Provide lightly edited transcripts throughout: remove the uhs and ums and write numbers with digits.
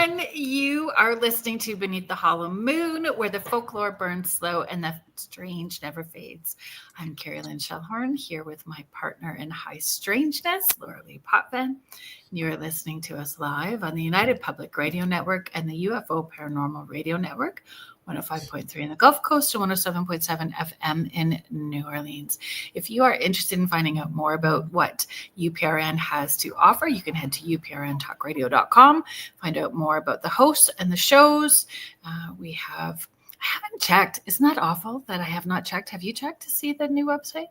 everyone. You are listening to Beneath the Hollow Moon, where the folklore burns slow and the strange never fades. I'm Kerrilynn Shellhorn, here with my partner in high strangeness, Lorilei Potvin. You are listening to us live on the United Public Radio Network and the UFO Paranormal Radio Network, 105.3 in the Gulf Coast and 107.7 FM in New Orleans. If you are interested in finding out more about what UPRN has to offer, you can head to uprntalkradio.com, find out more about the hosts and the shows. I haven't checked. Isn't that awful that I have not checked? Have you checked to see the new website?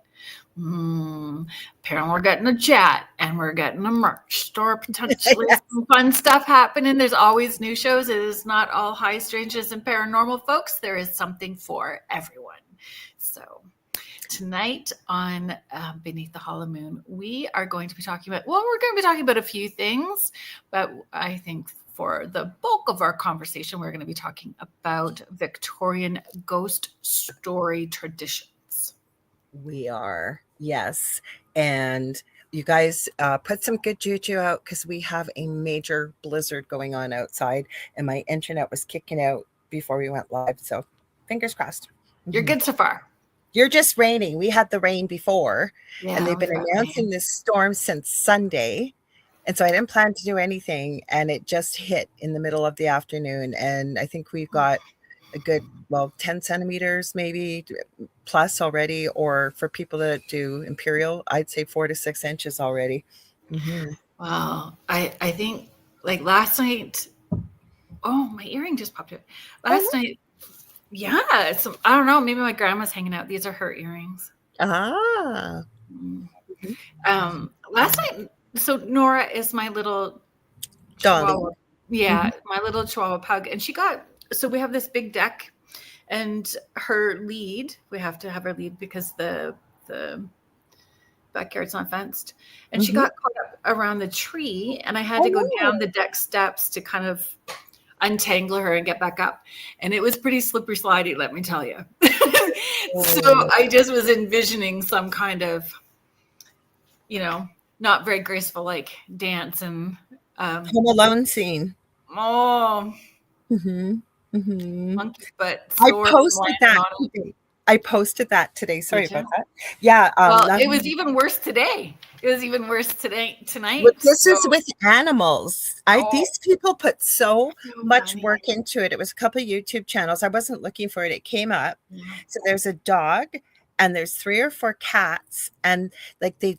Apparently we're getting a chat and we're getting a merch store, potentially some fun stuff happening. There's always new shows. It is not all high strangeness and paranormal, folks. There is something for everyone. So tonight on Beneath the Hollow Moon, we are going to be talking about, we're going to be talking about a few things, but I think for the bulk of our conversation, we're going to be talking about Victorian Ghost Story Traditions. We are, yes. And you guys put some good juju out because we have a major blizzard going on outside and my internet was kicking out before we went live. So fingers crossed. You're good so far. You're just raining. We had the rain before and they've been announcing this storm since Sunday. And so I didn't plan to do anything and it just hit in the middle of the afternoon. And I think we've got a good, 10 centimeters maybe plus already, or for people that do imperial, I'd say 4 to 6 inches already. Mm-hmm. Wow. I think like last night, my earring just popped up. Last night, I don't know, maybe my grandma's hanging out. These are her earrings. Ah. Mm-hmm. Last night, so Nora is my little Chihuahua. Yeah, my little Chihuahua pug. And so we have this big deck and her lead, we have to have her lead because the backyard's not fenced. And she got caught up around the tree and I had to go down the deck steps to kind of untangle her and get back up. And it was pretty slippery slidey, let me tell you. So I just was envisioning some kind of, not very graceful like dance and Home Alone scene. Monkey butt. I posted that today. Sorry about that. Yeah. It was even worse today. Tonight. But this is with animals. These people put so much work into it. It was a couple of YouTube channels. I wasn't looking for it. It came up. So there's a dog and there's 3 or 4 cats. And like they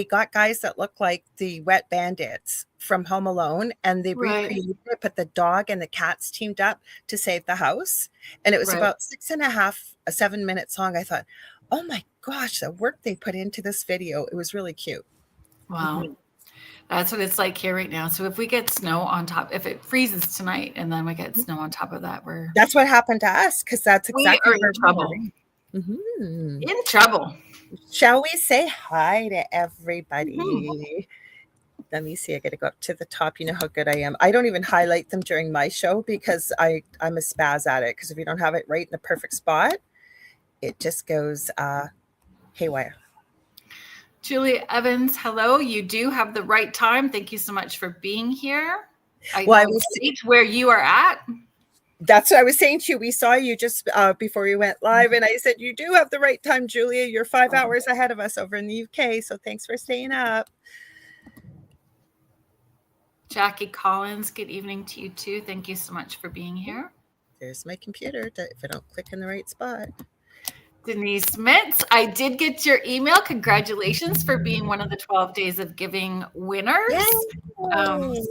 got guys that look like the Wet Bandits from Home Alone, and they recreated it, but the dog and the cats teamed up to save the house. And it was about 7 minutes long. I thought, oh my gosh, the work they put into this video. It was really cute. Wow. That's what it's like here right now. So if we get snow on top, if it freezes tonight and then we get snow on top of that, that's what happened to us, because that's exactly we are in trouble. In trouble. Shall we say hi to everybody? Let me see. I got to go up to the top. You know how good I am. I don't even highlight them during my show because I'm a spaz at it. Because if you don't have it right in the perfect spot, it just goes haywire. Julie Evans, hello. You do have the right time. Thank you so much for being here. I was where you are at. That's what I was saying to you. We saw you just before we went live, and I said, you do have the right time, Julia. You're 5 hours ahead of us over in the UK, so thanks for staying up. Jackie Collins, good evening to you too. Thank you so much for being here. There's my computer if I don't click in the right spot. Denise Mitz, I did get your email. Congratulations for being one of the 12 Days of Giving winners.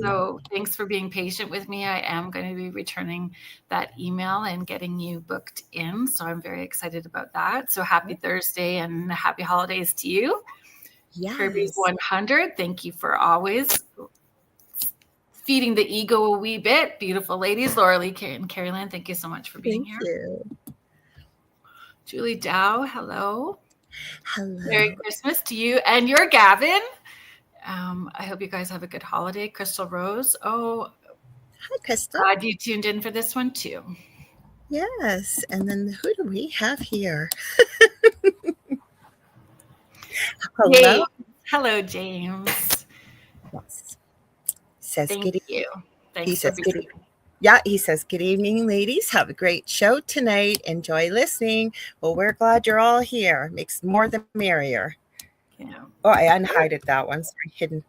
So thanks for being patient with me. I am going to be returning that email and getting you booked in. So I'm very excited about that. So happy Thursday and happy holidays to you. Yes. Kirby's 100. Thank you for always feeding the ego a wee bit. Beautiful ladies, Lorilei and Kerrilynn, thank you so much for being here. Thank you. Julie Dow, hello. Hello. Merry Christmas to you and your Gavin. I hope you guys have a good holiday. Crystal Rose. Oh, hi, Crystal. Glad you tuned in for this one too. Yes. And then who do we have here? Hello. James. Hello, James. Yes. Says Thank you. Thanks for being here. Yeah, he says, good evening, ladies. Have a great show tonight. Enjoy listening. Well, we're glad you're all here. Makes more the merrier. Yeah. Oh, I unhided that one. Sorry, hidden.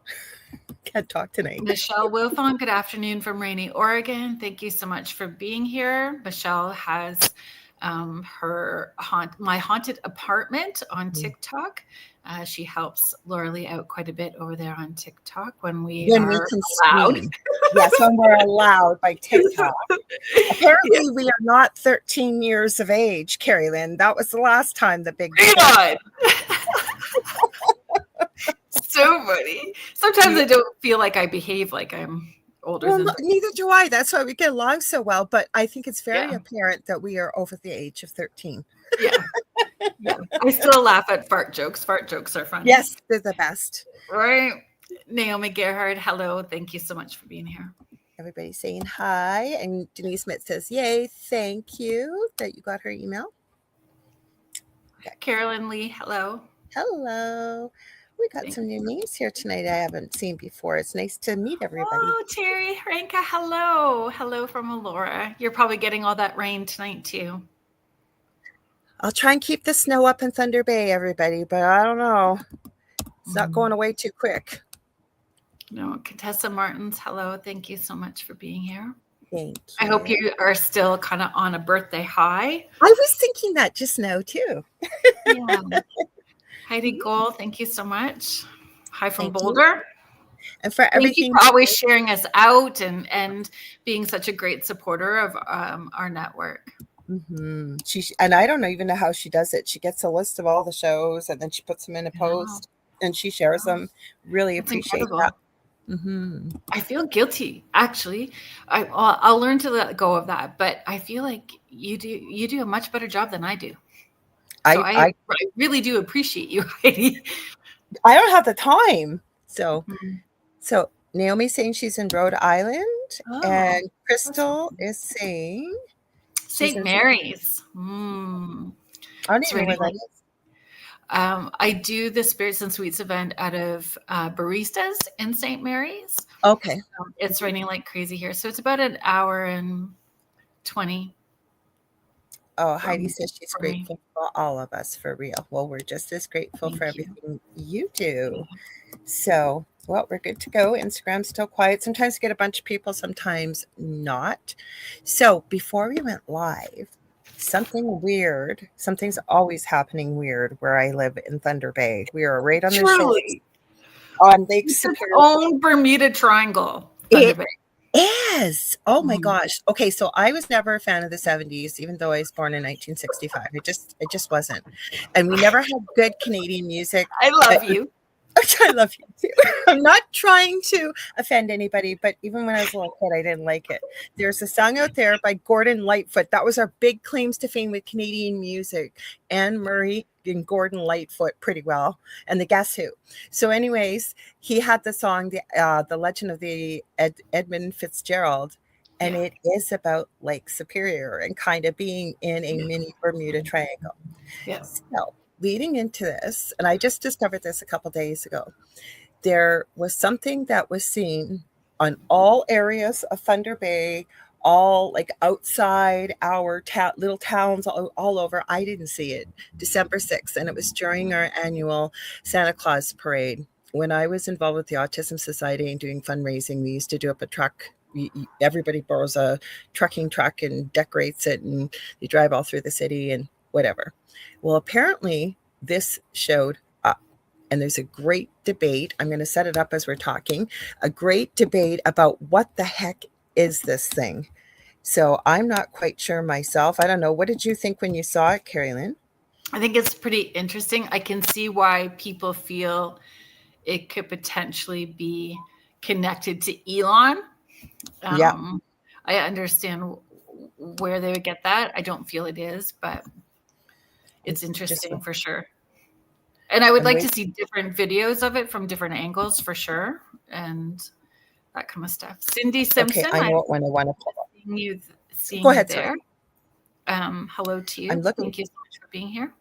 Can't talk tonight. Michelle Wilfon, good afternoon from rainy Oregon. Thank you so much for being here. Michelle has my haunted apartment on TikTok. She helps Lorilei out quite a bit over there on TikTok when we are allowed. Yes, when we're allowed by TikTok. Apparently, we are not 13 years of age, Kerrilynn. That was the last time the big. So funny. Sometimes I don't feel like I behave like I'm older than. Neither do I. That's why we get along so well. But I think it's very apparent that we are over the age of 13. Yeah. I still laugh at fart jokes. Fart jokes are funny. Yes, they're the best. Right. Naomi Gerhard, hello. Thank you so much for being here. Everybody's saying hi. And Denise Smith says, yay, thank you that you got her email. Carolyn Lee, hello. Hello. We got some new names here tonight I haven't seen before. It's nice to meet everybody. Oh, Terry Ranka, hello. Hello from Alora. You're probably getting all that rain tonight too. I'll try and keep the snow up in Thunder Bay, everybody, but I don't know. It's not going away too quick. No, Contessa Martins, hello. Thank you so much for being here. Thank you. I hope you are still kind of on a birthday high. I was thinking that just now too. Yeah. Heidi Gold, thank you so much. Hi from Boulder. And for everything. Thank you for always sharing us out and being such a great supporter of our network. Mm-hmm. And I don't even know how she does it. She gets a list of all the shows and then she puts them in a post and she shares them. Really appreciate that. Mm-hmm. I feel guilty, actually. I'll learn to let go of that, but I feel like you do a much better job than I do. So I really do appreciate you, Heidi. I don't have the time. So Naomi's saying she's in Rhode Island, and Crystal is saying St. Mary's. I don't even know where that is. I do the Spirits and Sweets event out of Baristas in St. Mary's. Okay. It's raining like crazy here, so it's about an hour and 20. Oh, Heidi says she's grateful for all of us, for real. Well, we're just as grateful for everything you do. So, well, we're good to go. Instagram's still quiet. Sometimes we get a bunch of people, sometimes not. So before we went live, something's always happening weird where I live in Thunder Bay. We are right on the shore on Lake Superior. Own Bermuda Triangle, Thunder Bay. Is. Oh my gosh. Okay, so I was never a fan of the 70s, even though I was born in 1965. It just wasn't. And we never had good Canadian music. I love you. I love you too. I'm not trying to offend anybody, but even when I was a little kid, I didn't like it. There's a song out there by Gordon Lightfoot. That was our big claims to fame with Canadian music. Anne Murray and Gordon Lightfoot pretty well, and the Guess Who. So anyways, he had the song, The Legend of the Edmund Fitzgerald, and it is about Lake Superior and kind of being in a mini Bermuda Triangle. Yes. So leading into this, and I just discovered this a couple days ago, there was something that was seen on all areas of Thunder Bay, all like outside our little towns all over. I didn't see it. December 6th, and it was during our annual Santa Claus parade. When I was involved with the Autism Society and doing fundraising, we used to do up a truck. Everybody borrows a trucking truck and decorates it, and you drive all through the city and whatever. Well, apparently this showed up, and there's a great debate. I'm going to set it up as we're talking. A great debate about what the heck is this thing. So I'm not quite sure myself. I don't know. What did you think when you saw it, Kerrilynn? I think it's pretty interesting. I can see why people feel it could potentially be connected to Elon. I understand where they would get that. I don't feel it is, but it's interesting for sure. And I would like to see different videos of it from different angles for sure. And that kind of stuff. Cindy Simpson. Okay, I know what one I want to pull up. Go ahead, there. Hello to you. I'm looking. Thank you so much for being here.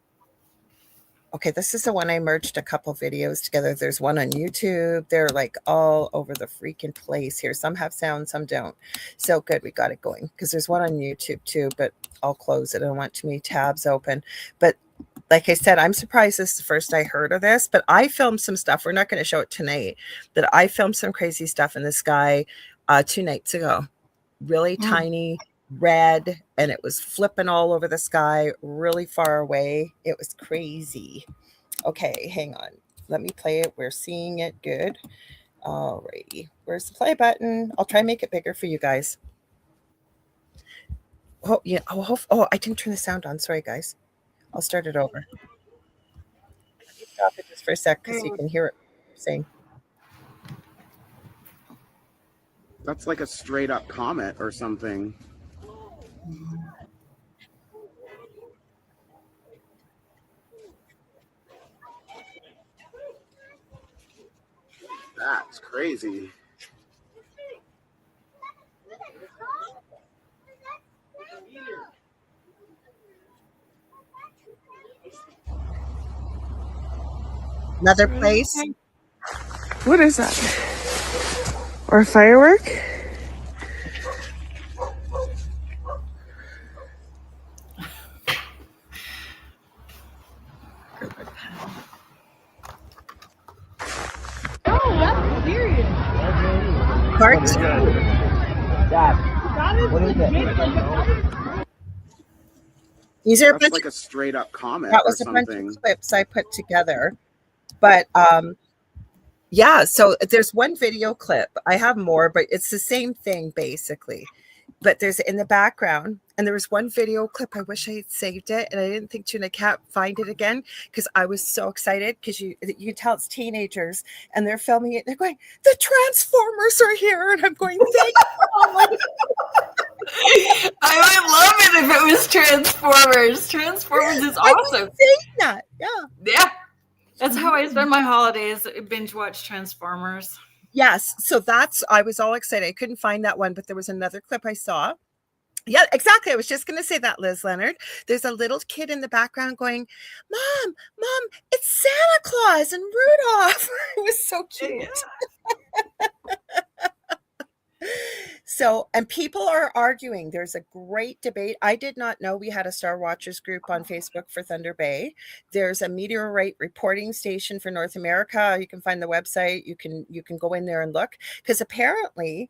Okay, this is the one I merged a couple videos together. There's one on YouTube. They're like all over the freaking place here. Some have sound, some don't. So good, we got it going. Because there's one on YouTube too, but I'll close it. I don't want too many tabs open. But like I said, I'm surprised this is the first I heard of this, but I filmed some stuff. We're not going to show it tonight, but I filmed some crazy stuff in the sky 2 nights ago. Really tiny, red, and it was flipping all over the sky, really far away. It was crazy. Okay, hang on. Let me play it. We're seeing it good. Alrighty. Where's the play button? I'll try and make it bigger for you guys. Oh, yeah. Oh, I didn't turn the sound on. Sorry, guys. I'll start it over. Let me stop it just for a sec because you can hear it saying. That's like a straight up comet or something. That's crazy. Another place. What is that? Or a firework? Oh, that's serious. Part two. What is it? These are That's like a straight up comet that or was a bunch something. of clips I put together. But yeah, so there's one video clip. I have more, but it's the same thing basically. But there's in the background, and there was one video clip. I wish I had saved it, and I didn't think to, and I can't find it again because I was so excited because you can tell it's teenagers and they're filming it. And they're going, "The Transformers are here," and I'm going, "Thank you." I would love it if it was Transformers. Transformers is awesome. Saying that, yeah. Yeah. That's how I spend my holidays. Binge watch Transformers. Yes. So I was all excited. I couldn't find that one, but there was another clip I saw. Yeah, exactly. I was just going to say that, Liz Leonard. There's a little kid in the background going, Mom, it's Santa Claus and Rudolph. It was so cute. Yeah. So, and people are arguing. There's a great debate. I did not know we had a Star Watchers group on Facebook for Thunder Bay. There's a meteorite reporting station for North America. You can find the website. You can go in there and look, because apparently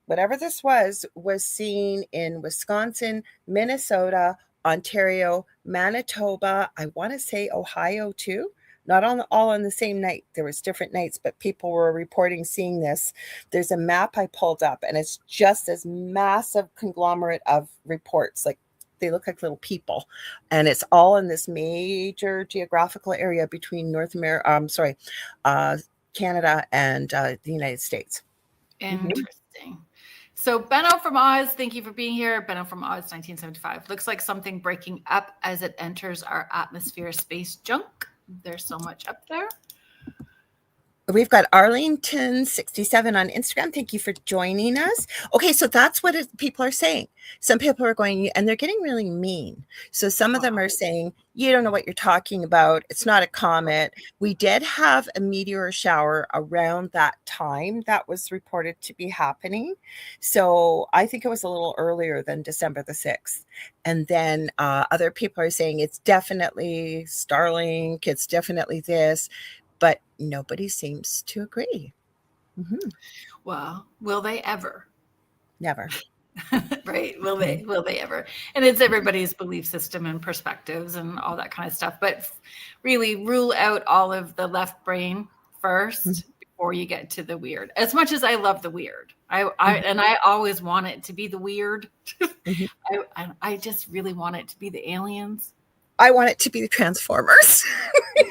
whatever this was seen in Wisconsin, Minnesota, Ontario, Manitoba. I want to say Ohio too. Not all on the same night. There was different nights, but people were reporting seeing this. There's a map I pulled up, and it's just this massive conglomerate of reports. Like, they look like little people, and it's all in this major geographical area between North America. Canada and the United States. Interesting. So Benno from Oz, thank you for being here. Benno from Oz, 1975. Looks like something breaking up as it enters our atmosphere. Space junk. There's so much up there. We've got Arlington 67 on Instagram. Thank you for joining us. Okay, so that's what people are saying. Some people are going, and they're getting really mean. So some of them are saying, you don't know what you're talking about. It's not a comet. We did have a meteor shower around that time that was reported to be happening. So I think it was a little earlier than December the 6th. And then other people are saying it's definitely Starlink. It's definitely this. But nobody seems to agree. Well, will they ever? Never. Right? Will they ever? And it's everybody's belief system and perspectives and all that kind of stuff. But really rule out all of the left brain first before you get to the weird. As much as I love the weird, I always want it to be the weird. I just really want it to be the aliens. I want it to be the Transformers.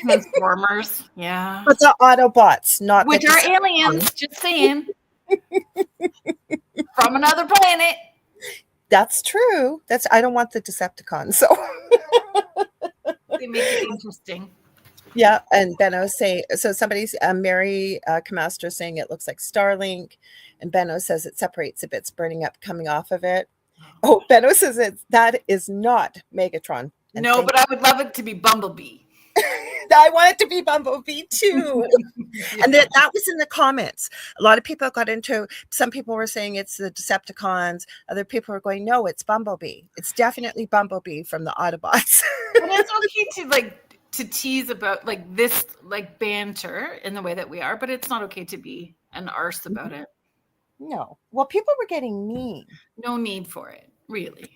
Transformers, yeah. But the Autobots, not which are aliens, just saying. From another planet. That's true. I don't want the Decepticons, so they make it interesting. Yeah, and Benno saying, so somebody's Mary Camastro saying it looks like Starlink, and Benno says it separates the bits burning up coming off of it. Oh, Benno says that is not Megatron. No, but I would love it to be Bumblebee. I want it to be Bumblebee too. And that was in the comments. A lot of people got into, some people were saying it's the Decepticons. Other people were going, no, it's Bumblebee. It's definitely Bumblebee from the Autobots. And it's okay to tease about like this, like banter in the way that we are, but it's not okay to be an arse about it. No. Well, people were getting mean. No need for it, really.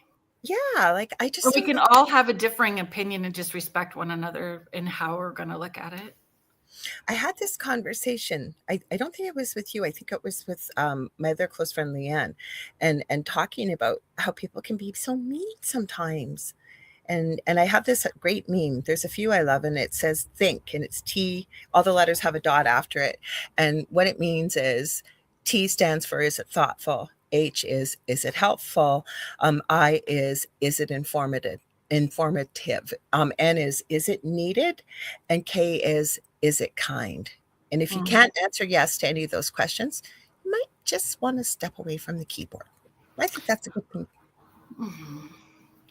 Yeah, like I just. Or we can all have a differing opinion and just respect one another in how we're going to look at it. I had this conversation. I don't think it was with you. I think it was with my other close friend Leanne, and talking about how people can be so mean sometimes. And I have this great meme. There's a few I love, and it says think, and it's T. All the letters have a dot after it, and what it means is T stands for is it thoughtful. H is it helpful? I is it informative? N is it needed? And K is it kind? And if you can't answer yes to any of those questions, you might just want to step away from the keyboard. I think that's a good thing.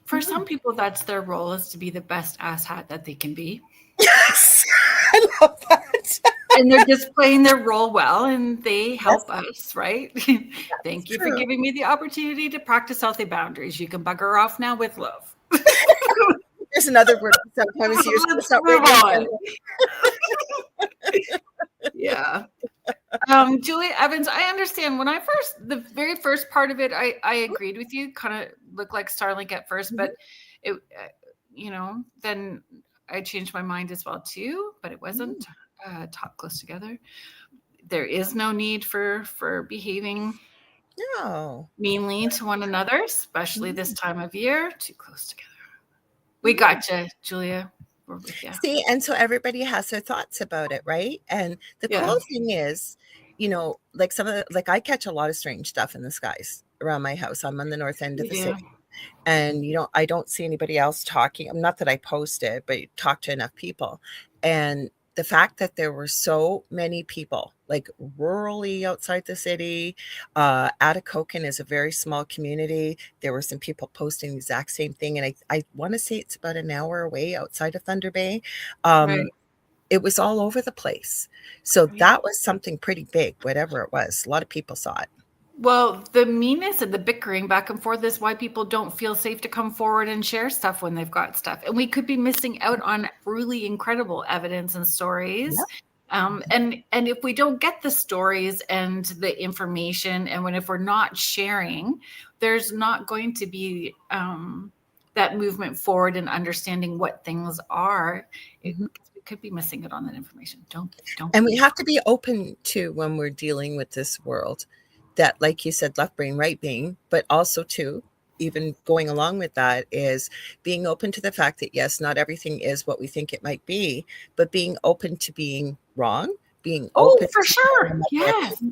For some people, that's their role, is to be the best asshat that they can be. Yes, I love that. And they're just playing their role well, and they help us, right? Thank you for giving me the opportunity to practice healthy boundaries. You can bugger off now with love. There's another word sometimes used. Let's move on. Yeah. Julia Evans, I understand. When the very first part of it, I agreed with you. Kind of looked like Starlink at first, but it, then I changed my mind as well too. But it wasn't taught close together. There is no need for behaving meanly to one another, especially this time of year. Too close together. We got you, Julia. We're with you. See, and so everybody has their thoughts about it, right? And the cool thing is, like I catch a lot of strange stuff in the skies around my house. I'm on the north end of the city. And, I don't see anybody else talking. Not that I post it, but talk to enough people. And the fact that there were so many people, like rurally outside the city, Atikokan is a very small community. There were some people posting the exact same thing. And I want to say it's about an hour away outside of Thunder Bay. It was all over the place. So that was something pretty big, whatever it was. A lot of people saw it. Well, the meanness and the bickering back and forth is why people don't feel safe to come forward and share stuff when they've got stuff. And we could be missing out on really incredible evidence and stories. And if we don't get the stories and the information, and if we're not sharing, there's not going to be that movement forward and understanding what things are. We could be missing out on that information. Don't. And we have to be open to, when we're dealing with this world, that, like you said, left brain, right brain, but also too, even going along with that, is being open to the fact that, yes, not everything is what we think it might be, but being open to being wrong, being open. For sure. Yes.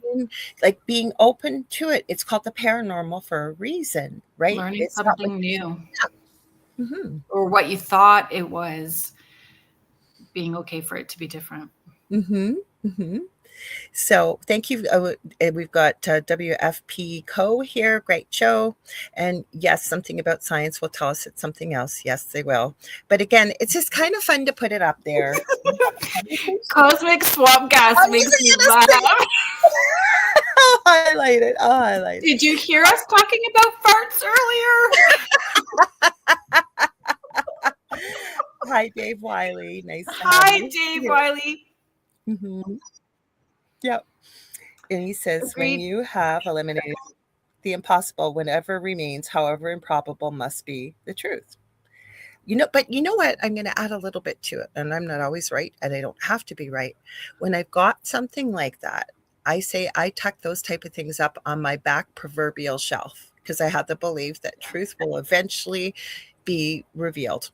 Like being open to it. It's called the paranormal for a reason, right? Learning something new. Or what you thought it was, being okay for it to be different. So thank you. We've got WFP Co here. Great show. And yes, something about science will tell us it's something else. Yes, they will. But again, it's just kind of fun to put it up there. Cosmic swamp gas makes me laugh. I'll highlight it. Did you hear us talking about farts earlier? Hi, Dave Wiley. Nice to Hi, Dave Wiley. Yep. And he says, when you have eliminated the impossible, whatever remains, however improbable, must be the truth. But you know what? I'm going to add a little bit to it. And I'm not always right, and I don't have to be right. When I've got something like that, I say I tuck those type of things up on my back proverbial shelf, because I have the belief that truth will eventually be revealed,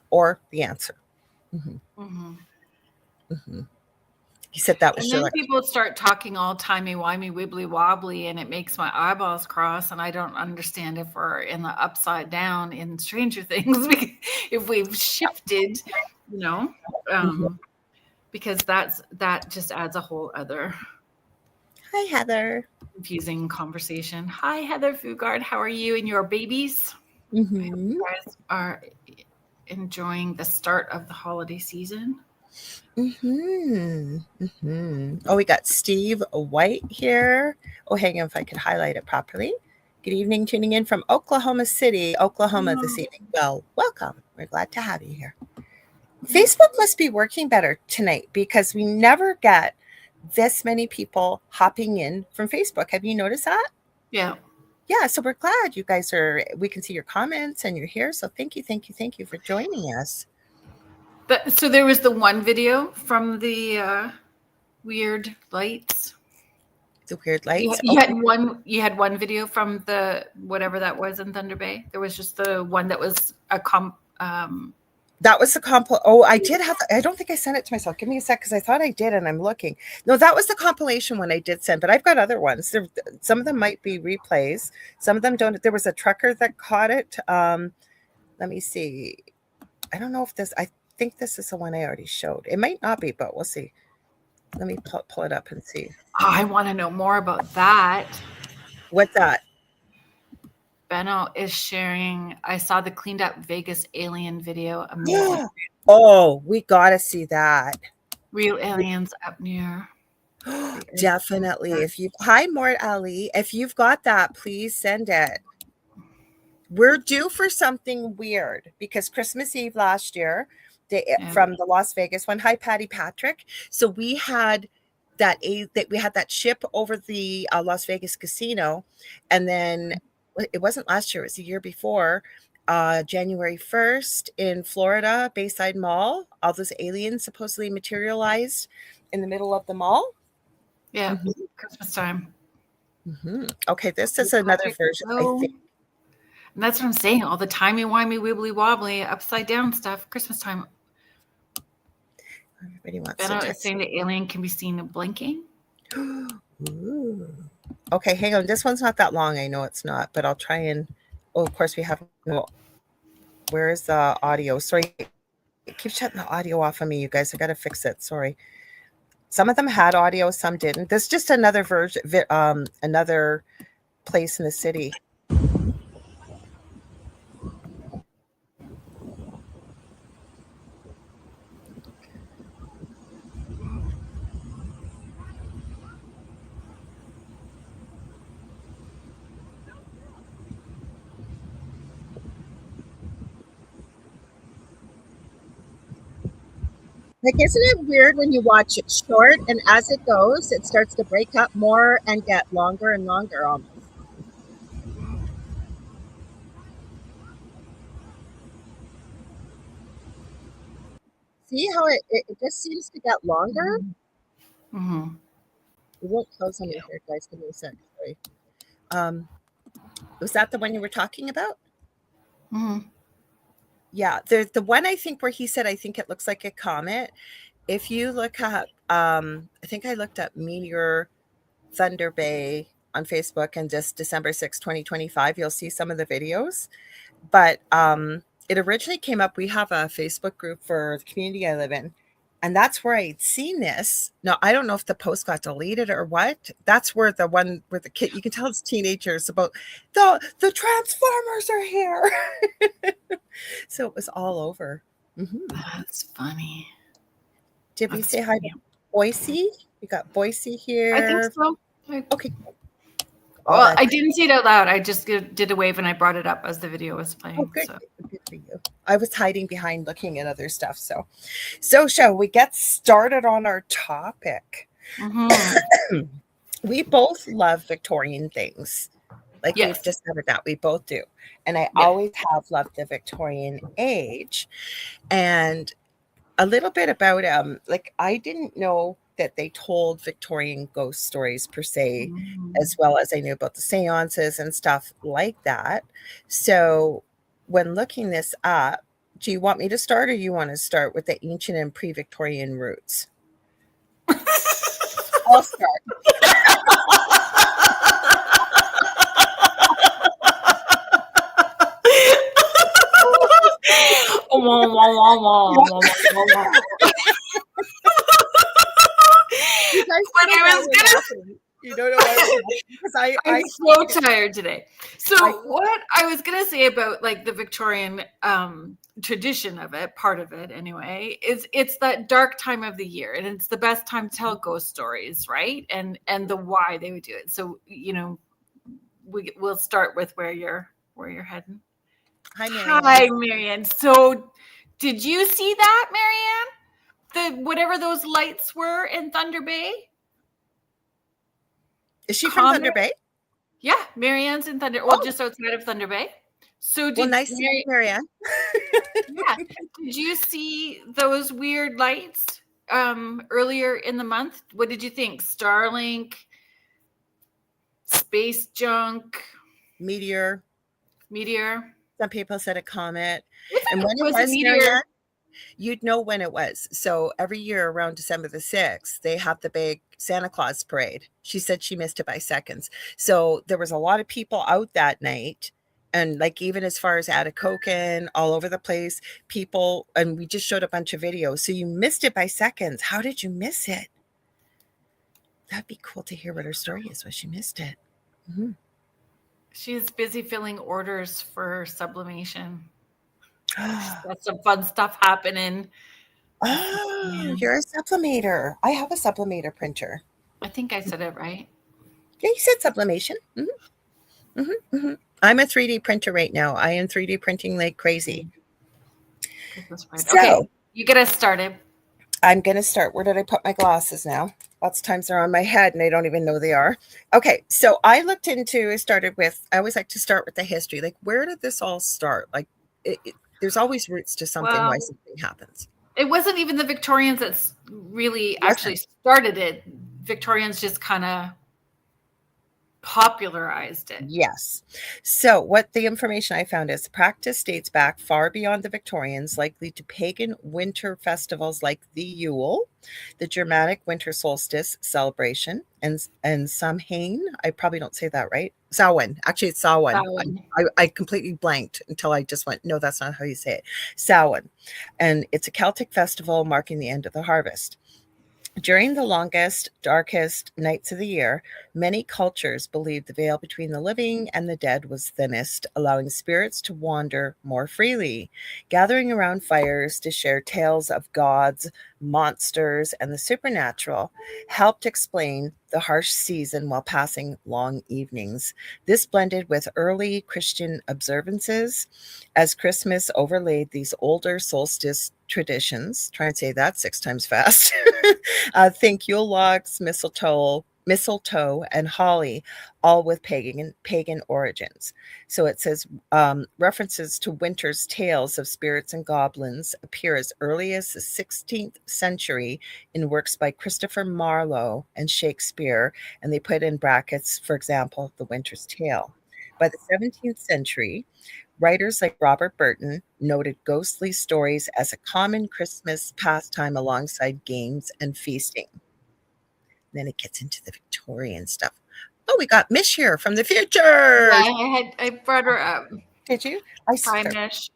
or the answer. He said that was. And then people start talking all timey-wimey, wibbly-wobbly, and it makes my eyeballs cross, and I don't understand if we're in the upside down in Stranger Things, if we've shifted, because that just adds a whole other. Hi, Heather. Confusing conversation. Hi, Heather Fugard. How are you and your babies? You guys are enjoying the start of the holiday season. Oh, we got Steve White here. Oh, hang on if I could highlight it properly. Good evening, tuning in from Oklahoma City, Oklahoma this evening. Well, welcome. We're glad to have you here. Facebook must be working better tonight because we never get this many people hopping in from Facebook. Have you noticed that? Yeah. Yeah, so we're glad you guys we can see your comments and you're here. So thank you for joining us. So there was the one video from the weird lights. The weird lights. You had one video from the whatever that was in Thunder Bay. There was just the one that was a that was the Oh, I did have. I don't think I sent it to myself. Give me a sec, because I thought I did, and I'm looking. No, that was the compilation one I did send, but I've got other ones. Some of them might be replays. Some of them don't. There was a trucker that caught it. Let me see. I don't know if this. I think this is the one I already showed. It might not be, but we'll see. Let me pull it up and see. Oh, I want to know more about that. What's that? Benno is sharing. I saw the cleaned up Vegas alien video. Amazing. Oh, we got to see that. Real aliens up near. Definitely. Hi, Mort Ali. If you've got that, please send it. We're due for something weird because Christmas Eve last year, from the Las Vegas one. Hi, Patty Patrick. So we had that ship over the Las Vegas casino, and then it wasn't last year; it was the year before. January 1st in Florida, Bayside Mall. All those aliens supposedly materialized in the middle of the mall. Yeah, Christmas time. Okay, this is another version, I think. And that's what I'm saying. All the timey-wimey, wibbly-wobbly, upside-down stuff. Christmas time. Everybody wants Benno is saying the alien can be seen blinking. Ooh. Okay, hang on. This one's not that long. I know it's not, but I'll try and... Oh, of course, we have... No. Where is the audio? Sorry. It keeps shutting the audio off on me, you guys. I got to fix it. Sorry. Some of them had audio, some didn't. This is just another version, another place in the city. Like, isn't it weird when you watch it short and as it goes, it starts to break up more and get longer and longer almost? See how it just seems to get longer? Mm-hmm. It won't close on me here, guys. Give me a sec. Sorry. Was that the one you were talking about? Mm-hmm. Yeah, the one I think where he said, I think it looks like a comet. If you look up, I think I looked up Meteor Thunder Bay on Facebook and just December 6, 2025, you'll see some of the videos. But it originally came up. We have a Facebook group for the community I live in. And that's where I'd seen this. Now, I don't know if the post got deleted or what. That's where the one where the kid, you can tell it's teenagers about the Transformers are here. So it was all over. That's funny. Did we say hi to Boise? We got Boise here. I think so. Okay. Well, I didn't see it out loud. I just did a wave and I brought it up as the video was playing. Oh, good. So. Good for you. I was hiding behind looking at other stuff. So shall we get started on our topic? We both love Victorian things. Like we've discovered that we both do. And I always have loved the Victorian age. And a little bit about like I didn't know that they told Victorian ghost stories per se, as well as I knew about the seances and stuff like that. So when looking this up, do you want me to start, or you want to start with the ancient and pre-Victorian roots? I'll start. You don't know why? Because I'm so tired today. So what I was gonna say about like the Victorian tradition of it, part of it anyway, is it's that dark time of the year, and it's the best time to tell ghost stories, right? And the why they would do it. So we'll start with where you're heading. Hi, Marianne. Hi, Marianne. So did you see that, Marianne? Whatever those lights were in Thunder Bay? Is she from Thunder Bay? Yeah, Marianne's in Thunder. Well, just outside of Thunder Bay. So nice to meet Marianne. Yeah. Did you see those weird lights earlier in the month? What did you think? Starlink, space junk, meteor. Some people said a comet. And when it was a meteor, Marianne, you'd know when it was. So every year around December the 6th, they have the big Santa Claus parade. She said she missed it by seconds. So there was a lot of people out that night. And like even as far as Atacocan, all over the place, people, and we just showed a bunch of videos. So you missed it by seconds. How did you miss it? That'd be cool to hear what her story is, why she missed it. Mm-hmm. She's busy filling orders for sublimation. She's got some fun stuff happening. Oh, you're a sublimator. I have a sublimator printer. I think I said it right. Yeah, you said sublimation. Mm-hmm. Mm-hmm. Mm-hmm. I'm a 3D printer right now. I am 3D printing like crazy. So, okay, you get us started. I'm going to start. Where did I put my glasses now? Lots of times they're on my head and I don't even know they are. Okay, so I started with, I always like to start with the history. Like, where did this all start? Like, there's always roots to something, why something happens. It wasn't even the Victorians that really actually started it. Victorians just kind of popularized it. Yes. So what the information I found is the practice dates back far beyond the Victorians, likely to pagan winter festivals like the Yule, the Germanic winter solstice celebration, and Samhain. I probably don't say that right. Samhain. Actually, it's Samhain. I completely blanked until I just went, no, that's not how you say it. Samhain. And it's a Celtic festival marking the end of the harvest. During the longest, darkest nights of the year, many cultures believed the veil between the living and the dead was thinnest, allowing spirits to wander more freely. Gathering around fires to share tales of gods, monsters, and the supernatural helped explain the harsh season while passing long evenings. This blended with early Christian observances as Christmas overlaid these older solstice traditions. Try and say that 6 times fast. Think Yule logs, mistletoe, and holly, all with pagan origins. So it says references to winter's tales of spirits and goblins appear as early as the 16th century in works by Christopher Marlowe and Shakespeare, and they put in brackets, for example, The Winter's Tale. By the 17th century, writers like Robert Burton noted ghostly stories as a common Christmas pastime alongside games and feasting. Then it gets into the Victorian stuff. Oh, we got Mish here from the future. Yeah, I brought her up. Did you? Hi, Mish.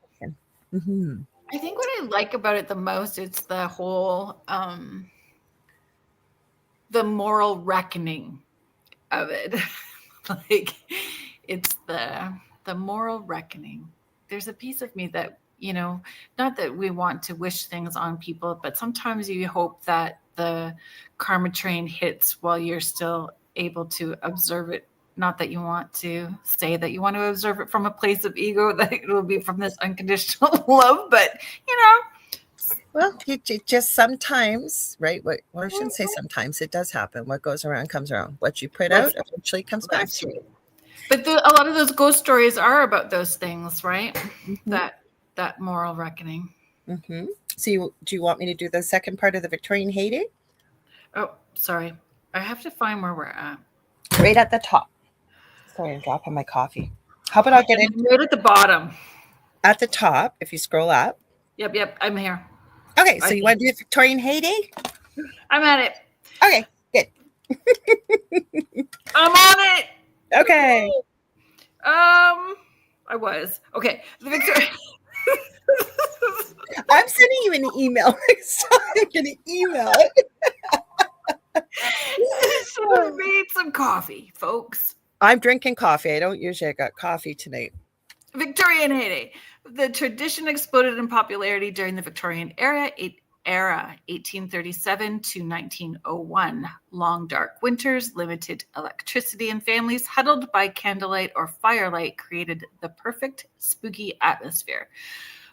Mm-hmm. I think what I like about it the most is the whole the moral reckoning of it. Like, it's the moral reckoning. There's a piece of me that, not that we want to wish things on people, but sometimes you hope that the karma train hits while you're still able to observe it. Not that you want to say that you want to observe it from a place of ego, that it will be from this unconditional love, but well, it just sometimes, right? Well, I shouldn't say sometimes, it does happen. What goes around comes around. What you put out eventually comes back to you. But a lot of those ghost stories are about those things, right? Mm-hmm. That moral reckoning. Mm-hmm. So do you want me to do the second part of the Victorian heyday? Oh, sorry. I have to find where we're at. Right at the top. Sorry, I'm dropping my coffee. How about I'll get it right at the bottom? At the top, if you scroll up. Yep, I'm here. Okay, so you want to do the Victorian heyday? I'm at it. Okay, good. I'm on it. Okay. I was. Okay. The Victorian. I'm sending you an email next time. I'm going to email it. I should have made some coffee, folks. I'm drinking coffee. I don't usually. I got coffee tonight. Victorian heyday. The tradition exploded in popularity during the Victorian era, 1837 to 1901. Long dark winters, limited electricity, and families huddled by candlelight or firelight created the perfect spooky atmosphere.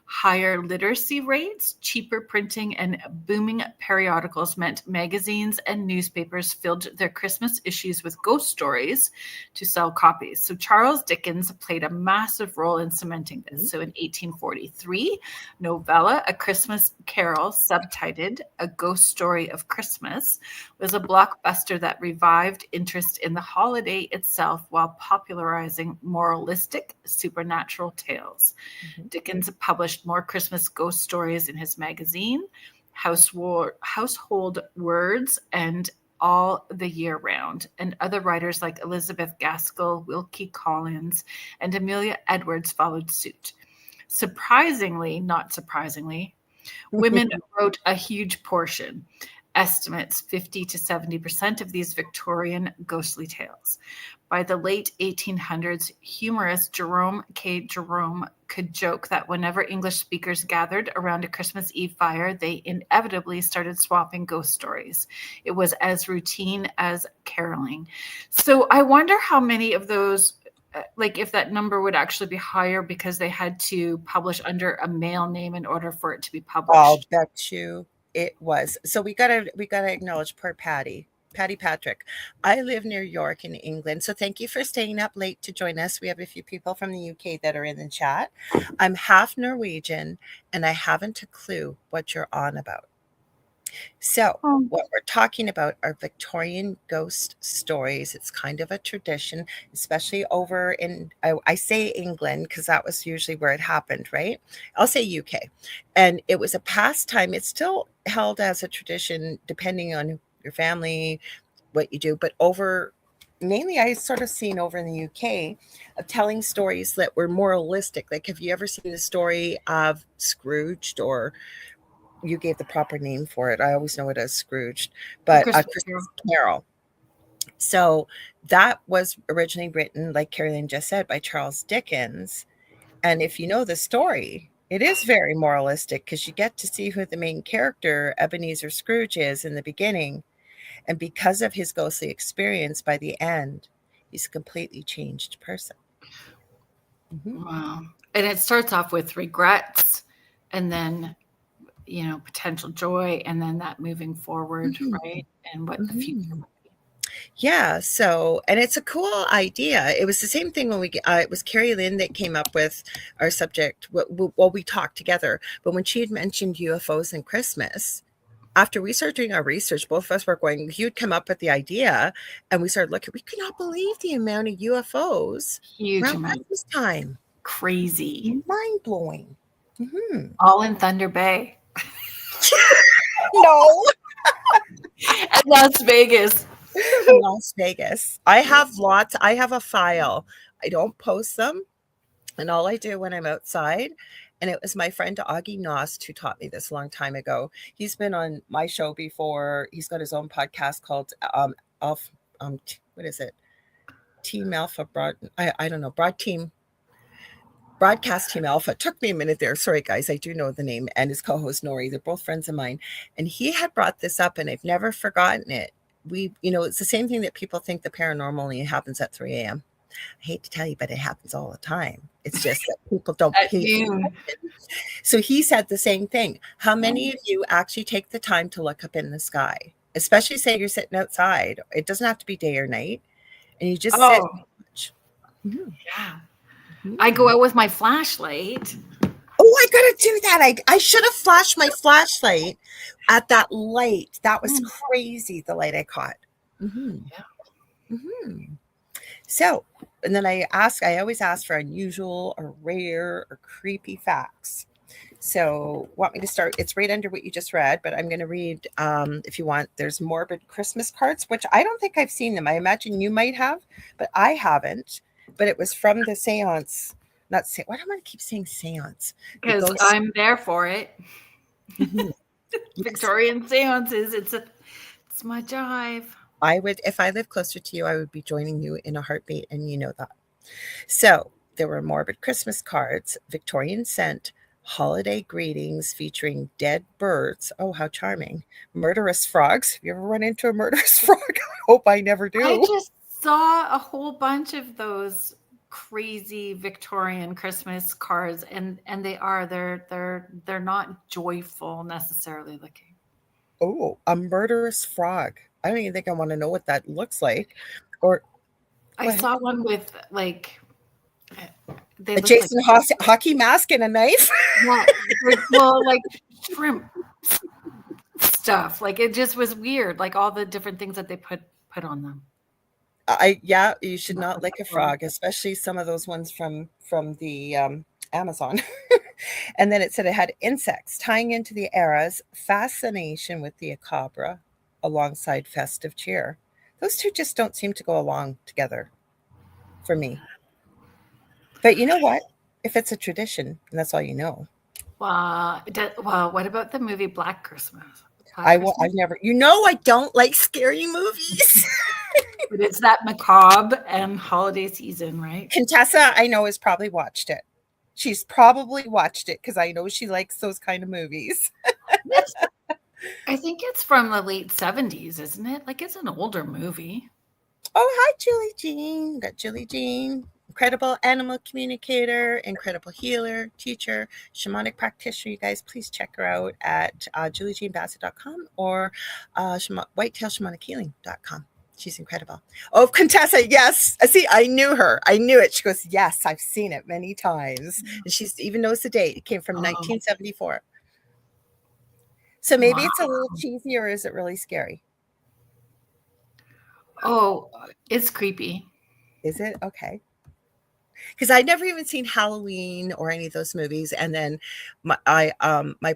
Higher literacy rates, cheaper printing, and booming periodicals meant magazines and newspapers filled their Christmas issues with ghost stories to sell copies. So Charles Dickens played a massive role in cementing this. So in 1843, novella A Christmas Carol, subtitled A Ghost Story of Christmas, was a blockbuster that revived interest in the holiday itself while popularizing moralistic supernatural tales. Dickens published more Christmas ghost stories in his magazine, Household Words, and All the Year Round. And other writers like Elizabeth Gaskell, Wilkie Collins, and Amelia Edwards followed suit. Surprisingly, not surprisingly, women wrote a huge portion. Estimates 50 to 70% of these Victorian ghostly tales. By the late 1800s, humorist Jerome K. Jerome could joke that whenever English speakers gathered around a Christmas Eve fire, they inevitably started swapping ghost stories. It was as routine as caroling. So I wonder how many of those, like if that number would actually be higher because they had to publish under a male name in order for it to be published. I'll bet you it was. So we gotta acknowledge poor Patty Patrick. I live near York in England, so thank you for staying up late to join us. We have a few people from the UK that are in the chat. I'm half Norwegian, and I haven't a clue what you're on about. So what we're talking about are Victorian ghost stories. It's kind of a tradition, especially over in, I say England because that was usually where it happened, right? I'll say UK. And it was a pastime. It's still held as a tradition depending on your family, what you do. But mainly I sort of seen over in the UK of telling stories that were moralistic. Like, have you ever seen the story of Scrooged, or you gave the proper name for it? I always know it as Scrooged, but A Christmas Carol. So that was originally written, like Kerrilynn just said, by Charles Dickens. And if you know the story, it is very moralistic because you get to see who the main character, Ebenezer Scrooge, is in the beginning. And because of his ghostly experience, by the end, he's a completely changed person. Wow. And it starts off with regrets and then, potential joy, and then that moving forward, right? And what the future will be. Yeah. So, and it's a cool idea. It was the same thing when it was Kerrilynn that came up with our subject. Well, we talked together, but when she had mentioned UFOs and Christmas, after we started doing our research, both of us were going, you'd come up with the idea, and we started looking, we could not believe the amount of UFOs around Christmas time. Crazy. Mind blowing. All in Thunder Bay. No. And Las Vegas. Las Vegas. I have lots. I have a file. I don't post them. And all I do when I'm outside, and it was my friend Augie Nost who taught me this a long time ago. He's been on my show before. He's got his own podcast called what is it? Team Alpha Broad. I don't know. Broadcast Team Alpha. It took me a minute there. Sorry, guys. I do know the name, and his co-host Nori. They're both friends of mine. And he had brought this up, and I've never forgotten it. It's the same thing that people think the paranormal only happens at 3 a.m. I hate to tell you, but it happens all the time. It's just that people don't pay attention. So he said the same thing. How many of you actually take the time to look up in the sky? Especially say you're sitting outside. It doesn't have to be day or night. And you just sit and watch. Yeah. I go out with my flashlight. Oh, I gotta do that. I should have flashed my flashlight at that light. That was crazy, the light I caught. So, and then I always ask for unusual or rare or creepy facts. So, want me to start? It's right under what you just read, but I'm going to read, if you want. There's morbid Christmas cards, which I don't think I've seen them. I imagine you might have, but I haven't. But it was from the seance. Why do I want to keep saying seance? Because I'm there for it. Victorian seances. It's my jive. I would, if I lived closer to you, I would be joining you in a heartbeat, and you know that. So there were morbid Christmas cards, Victorian scent, holiday greetings featuring dead birds. Oh, how charming. Murderous frogs. Have you ever run into a murderous frog? I hope I never I do. just saw a whole bunch of those crazy Victorian Christmas cards, and they're not joyful necessarily looking. Oh, a murderous frog. I don't even think I want to know what that looks like. Or I saw one with like they a look like Jason hockey mask and a knife. well, like shrimp stuff. Like it just was weird. Like all the different things that they put on them. Yeah, you should not lick a frog, especially some of those ones from the Amazon. And then it said it had insects tying into the era's fascination with the macabre alongside festive cheer. Those two just don't seem to go along together for me. But you know what? If it's a tradition, and that's all you know. Well, what about the movie Black Christmas? I've never, I don't like scary movies. But it's that macabre and holiday season, right? Contessa, I know, has probably watched it. She's probably watched it because I know she likes those kind of movies. I think it's from the late 70s, isn't it? Like it's an older movie. Oh, hi, Julie Jean. We got Julie Jean, incredible animal communicator, incredible healer, teacher, shamanic practitioner. You guys, please check her out at juliejeanbassett.com or whitetailshamanichealing.com. She's incredible. Oh, Contessa, yes. See, I knew her. I knew it. She goes, yes, I've seen it many times. And she even knows the date. It came from 1974. So maybe it's a little cheesy, or is it really scary? Oh, it's creepy. Is it? Okay. Because I'd never even seen Halloween or any of those movies. And then my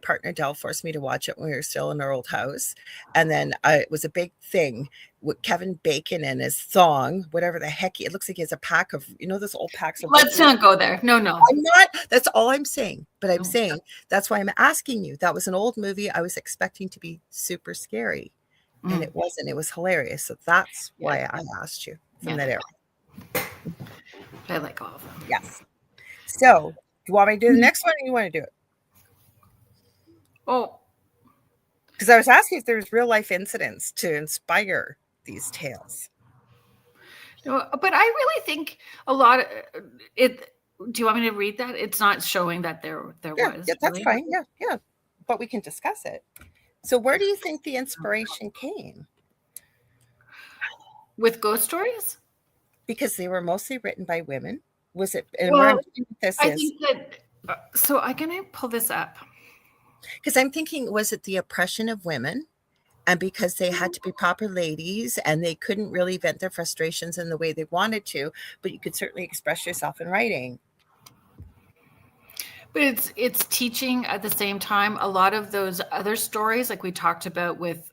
partner Dell forced me to watch it when we were still in our old house. And then it was a big thing with Kevin Bacon and his thong, whatever the heck. It looks like he has a pack of, those old packs of. Let's not go there. No. I'm not. That's all I'm saying. But I'm saying that's why I'm asking you. That was an old movie. I was expecting to be super scary. And it wasn't. It was hilarious. So that's why I asked you from that era. I like all of them. Yes. So, do you want me to do the next one, or you want to do it? Oh. Because I was asking if there's real life incidents to inspire these tales. No, but I really think a lot of it. Do you want me to read that? It's not showing that there was. Yeah, that's really fine. Yeah. But we can discuss it. So, where do you think the inspiration came? With ghost stories? Because they were mostly written by women. Was it? Well, I think that. So I'm gonna pull this up. Because I'm thinking, was it the oppression of women? And because they had to be proper ladies and they couldn't really vent their frustrations in the way they wanted to, but you could certainly express yourself in writing. But it's teaching at the same time. A lot of those other stories, like we talked about with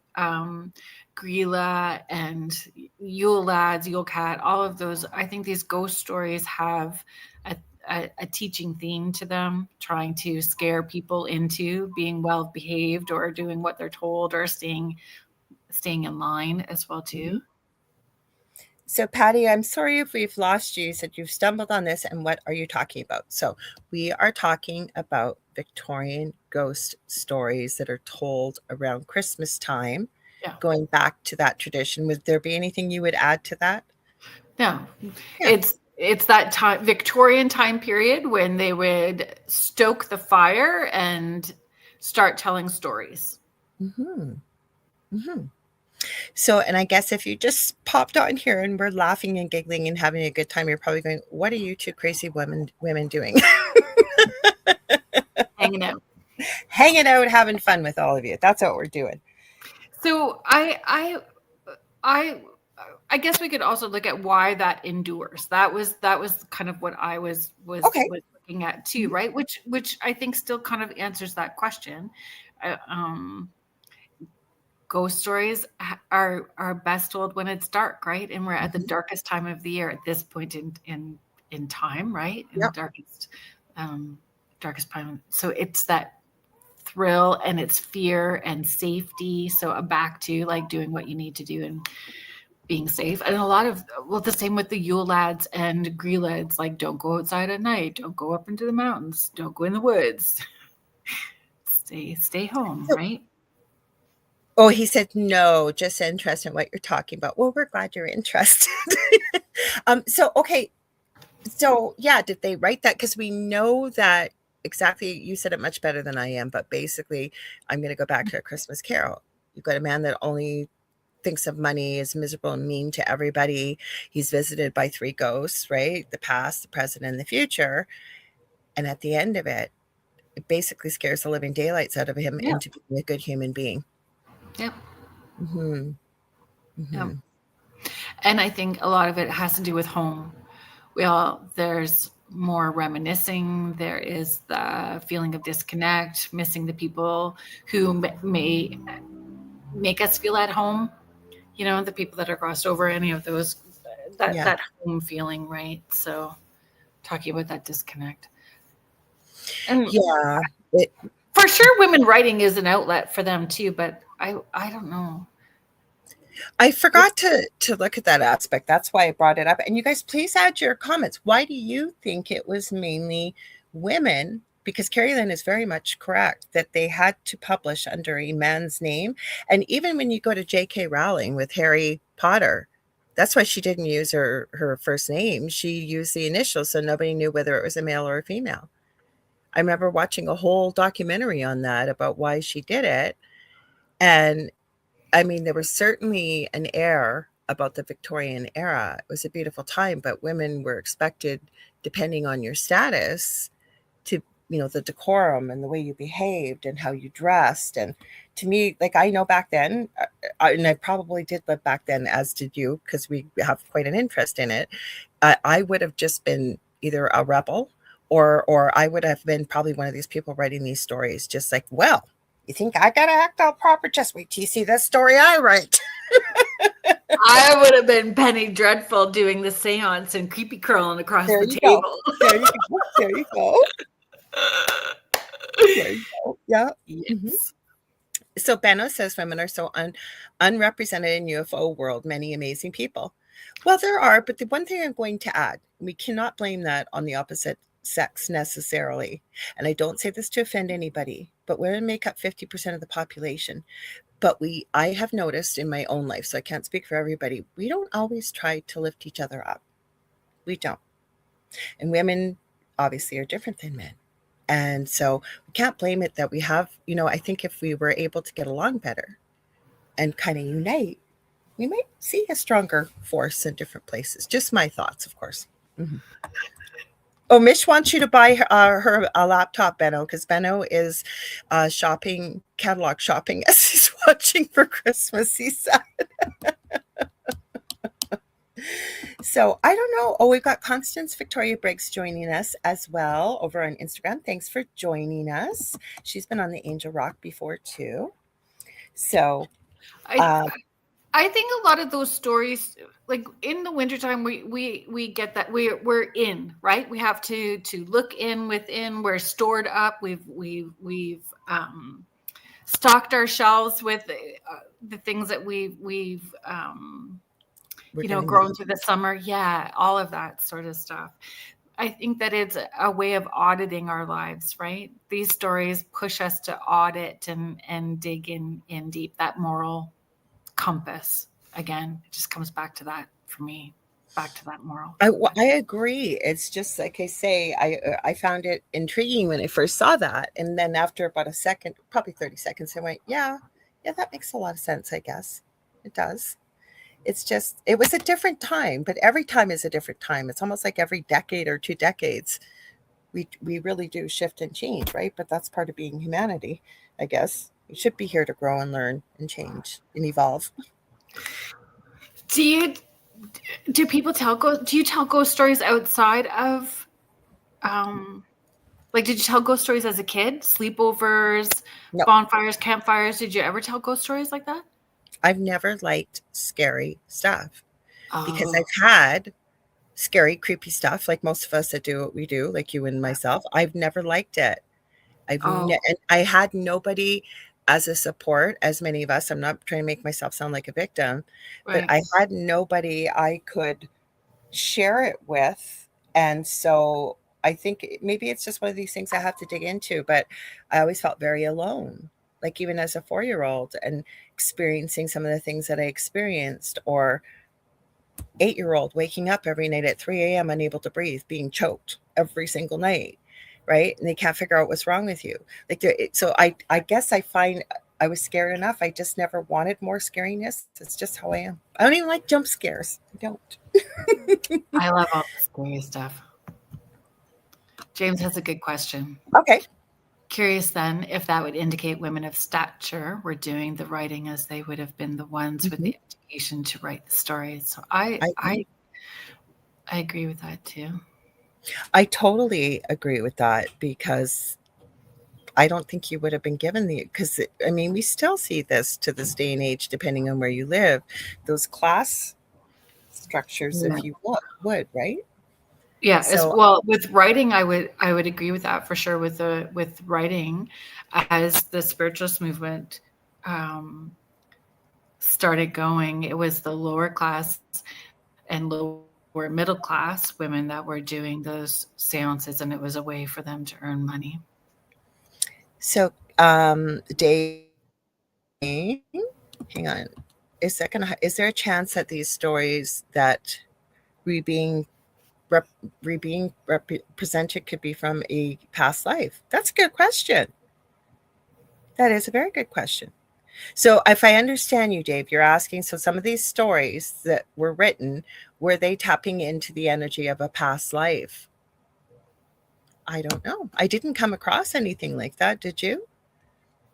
Grilla and Yule Lads, Yule Cat, all of those, I think these ghost stories have a teaching theme to them, trying to scare people into being well behaved or doing what they're told or staying in line as well too. So Patty, I'm sorry if we've lost you. You said you've stumbled on this, and what are you talking about? So we are talking about Victorian ghost stories that are told around Christmas time. Yeah. Going back to that tradition. Would there be anything you would add to that? No. Yeah. It's that time, Victorian time period, when they would stoke the fire and start telling stories. Mm-hmm. Mm-hmm. So, and I guess if you just popped on here and we're laughing and giggling and having a good time, you're probably going, what are you two crazy women doing? Hanging out, having fun with all of you. That's what we're doing. So I guess we could also look at why that endures. That was kind of what I was looking at too, right? Which I think still kind of answers that question. Ghost stories are best told when it's dark, right? And we're at the darkest time of the year at this point in time, right? In the darkest time. So it's that thrill and it's fear and safety. So back to like doing what you need to do and being safe. And a lot of, well, the same with the Yule lads and Gree lads, like don't go outside at night, don't go up into the mountains, don't go in the woods. Stay home, right? Oh, he said, no, just interested in what you're talking about. Well, we're glad you're interested. Okay. So yeah, did they write that? Because we know that exactly, you said it much better than I am, but basically, I'm going to go back to A Christmas Carol. You've got a man that only thinks of money, is miserable and mean to everybody. He's visited by 3 ghosts, right? The past, the present, and the future. And at the end of it, it basically scares the living daylights out of him into being a good human being. Yep. Mm-hmm. Yep. And I think a lot of it has to do with home. There's more reminiscing. There is the feeling of disconnect, missing the people who may make us feel at home. You know, the people that are crossed over, any of those, that home feeling, right? So talking about that disconnect. And for sure women writing is an outlet for them too, but I don't know. I forgot to look at that aspect. That's why I brought it up. And you guys, please add your comments. Why do you think it was mainly women? Because Kerrilynn is very much correct that they had to publish under a man's name. And even when you go to J.K. Rowling with Harry Potter, that's why she didn't use her first name. She used the initials, so nobody knew whether it was a male or a female. I remember watching a whole documentary on that about why she did it. And I mean, there was certainly an air about the Victorian era. It was a beautiful time, but women were expected, depending on your status, to, the decorum and the way you behaved and how you dressed. And to me, like, I know back then, and I probably did live back then, as did you, because we have quite an interest in it. I would have just been either a rebel or I would have been probably one of these people writing these stories, just like, well, you think I gotta act all proper? Just wait till you see this story I write. I would have been Penny Dreadful doing the seance and creepy crawling across the table. There you go. There you go. There you go. Yeah. Yes. Mm-hmm. So Benno says women are so unrepresented in UFO world. Many amazing people. Well, there are, but the one thing I'm going to add, we cannot blame that on the opposite sex necessarily. And I don't say this to offend anybody, but women make up 50% of the population. But I have noticed in my own life, so I can't speak for everybody, we don't always try to lift each other up. We don't. And women obviously are different than men. And so we can't blame it that we have, I think if we were able to get along better and kind of unite, we might see a stronger force in different places. Just my thoughts, of course. Mm-hmm. Oh, Mish wants you to buy her a laptop, Benno, because Benno is catalog shopping as he's watching for Christmas, he said. So I don't know. Oh, we've got Constance Victoria Briggs joining us as well over on Instagram. Thanks for joining us. She's been on the Angel Rock before too. So I think a lot of those stories, like in the wintertime, we get that we're in, right? We have to look in within. We're stored up. We've stocked our shelves with the things that we've grown through the summer. Yeah, all of that sort of stuff. I think that it's a way of auditing our lives, right? These stories push us to audit and dig in deep, that moral compass. Again, it just comes back to that for me, back to that moral. I agree. It's just like I say, I found it intriguing when I first saw that. And then after about a second, probably 30 seconds, I went, yeah, that makes a lot of sense, I guess. It does. It's just, it was a different time, but every time is a different time. It's almost like every decade or 2 decades, we really do shift and change, right? But that's part of being humanity, I guess. We should be here to grow and learn and change and evolve. Do you tell ghost stories outside of, did you tell ghost stories as a kid? Sleepovers, No. Bonfires, campfires. Did you ever tell ghost stories like that? I've never liked scary stuff because I've had scary, creepy stuff like most of us that do what we do, like you and myself. I've never liked it. And I had nobody as a support, as many of us, I'm not trying to make myself sound like a victim, but Right. I had nobody I could share it with. And so I think maybe it's just one of these things I have to dig into, but I always felt very alone, like even as a 4-year-old and experiencing some of the things that I experienced, or 8-year-old waking up every night at 3 a.m. unable to breathe, being choked every single night, right? And they can't figure out what's wrong with you. Like, so I guess I find I was scared enough. I just never wanted more scariness. It's just how I am. I don't even like jump scares. I don't. I love all the scary stuff. James has a good question. Okay. Curious then if that would indicate women of stature were doing the writing, as they would have been the ones with the education to write the stories. So I agree with that too. I totally agree with that, because I don't think you would have been given because I mean, we still see this to this day and age, depending on where you live, those class structures, Yeah. if you would, right? Yeah, as So well with writing, I would agree with that for sure. With writing, as the spiritualist movement started going, it was the lower class and lower middle class women that were doing those seances, and it was a way for them to earn money. So, Dave, hang on. Is there a chance that these stories that we being presented could be from a past life? That's a good question. That is a very good question. So, if I understand you, Dave, you're asking, so some of these stories that were written, were they tapping into the energy of a past life? I don't know. I didn't come across anything like that. Did you?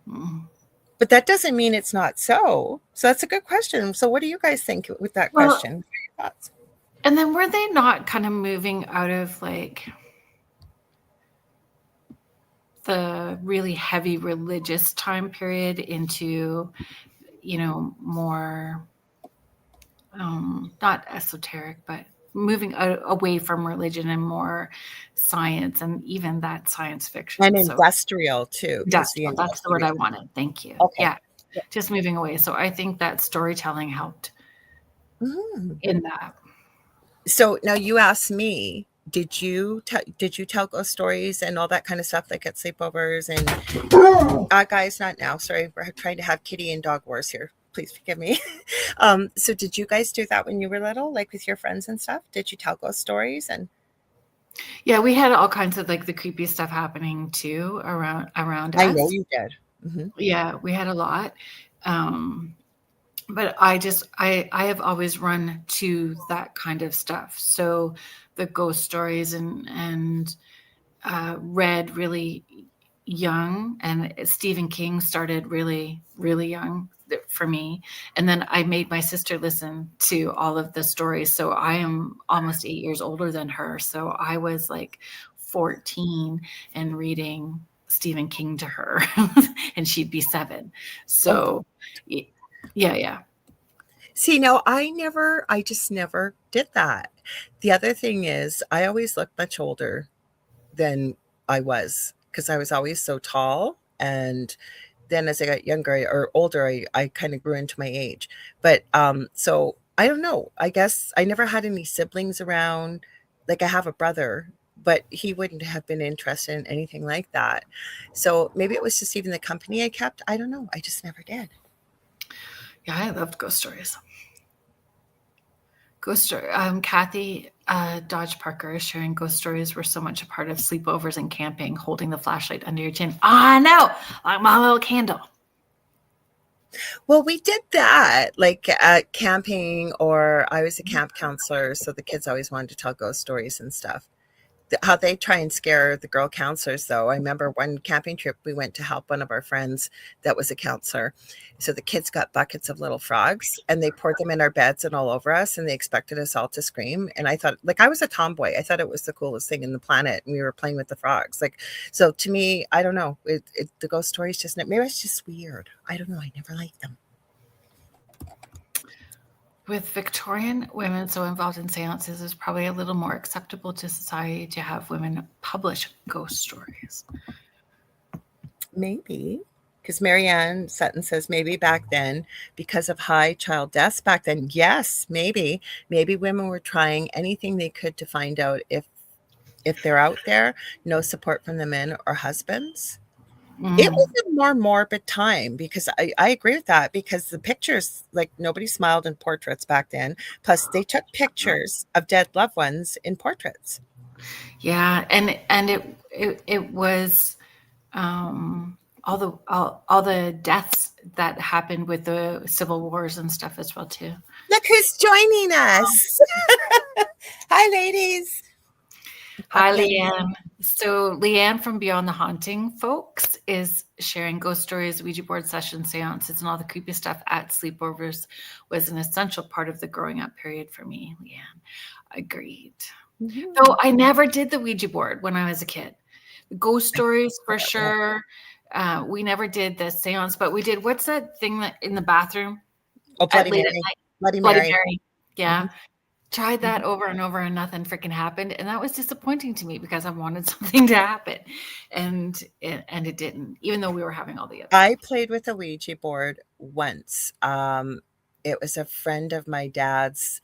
Mm. But that doesn't mean it's not so. So that's a good question. So what do you guys think with that Well, question? What are your thoughts? and then were they not kind of moving out of like the really heavy religious time period into, more not esoteric, but moving away from religion and more science, and even that science fiction. And So industrial too, because the industrial, that's the word I industrial. wanted. Thank you. Okay. Yeah, just moving away. So I think that storytelling helped in that. So now you asked me, did you tell ghost stories and all that kind of stuff, like at sleepovers and guys, not now. Sorry, we're trying to have kitty and dog wars here. Please forgive me. So did you guys do that when you were little, like with your friends and stuff? Did you tell ghost stories? And Yeah, we had all kinds of like the creepy stuff happening too around I know us. you did. Mm-hmm. Yeah, we had a lot. But I have always run to that kind of stuff. So the ghost stories and read really young, and Stephen King started really, really young for me. And then I made my sister listen to all of the stories. So I am almost 8 years older than her. So I was like 14 and reading Stephen King to her and she'd be 7. So yeah. See, no, I just never did that. The other thing is, I always looked much older than I was, because I was always so tall. And then as I got younger or older, I kind of grew into my age. But so I don't know. I guess I never had any siblings around. Like, I have a brother, but he wouldn't have been interested in anything like that. So maybe it was just even the company I kept. I don't know. I just never did. Yeah, I loved ghost stories. Ghost story. Kathy Dodge Parker is sharing ghost stories were so much a part of sleepovers and camping, holding the flashlight under your chin. I know, like my little candle. Well, we did that like at camping, or I was a camp counselor, so the kids always wanted to tell ghost stories and stuff. How they try and scare the girl counselors, though. I remember one camping trip we went to help one of our friends that was a counselor. So the kids got buckets of little frogs and they poured them in our beds and all over us, and they expected us all to scream. And I thought, like, I was a tomboy. I thought it was the coolest thing in the planet. And we were playing with the frogs. Like, so to me, I don't know. The ghost stories just, maybe it's just weird. I don't know. I never liked them. With Victorian women so involved in seances, it's probably a little more acceptable to society to have women publish ghost stories. Maybe. Because Marianne Sutton says maybe back then, because of high child deaths back then, yes, maybe women were trying anything they could to find out if they're out there, no support from the men or husbands. It was a more morbid time because I agree with that, because the pictures, like, nobody smiled in portraits back then. Plus, they took pictures of dead loved ones in portraits. Yeah, and it was all the deaths that happened with the civil wars and stuff as well too. Look who's joining us. Hi, ladies. Hi, Leanne. So Leanne from Beyond the Haunting, folks, is sharing ghost stories, Ouija board sessions, seances, and all the creepy stuff at sleepovers was an essential part of the growing up period for me. Leanne, agreed. Though I never did the Ouija board when I was a kid. The ghost stories for sure. We never did the seance, but we did, what's that thing that in the bathroom? Oh, Bloody Mary. Bloody Mary. Yeah. Tried that over and over and nothing freaking happened. And that was disappointing to me because I wanted something to happen. And it didn't, even though we were having all the other. I played with a Ouija board once. It was a friend of my dad's.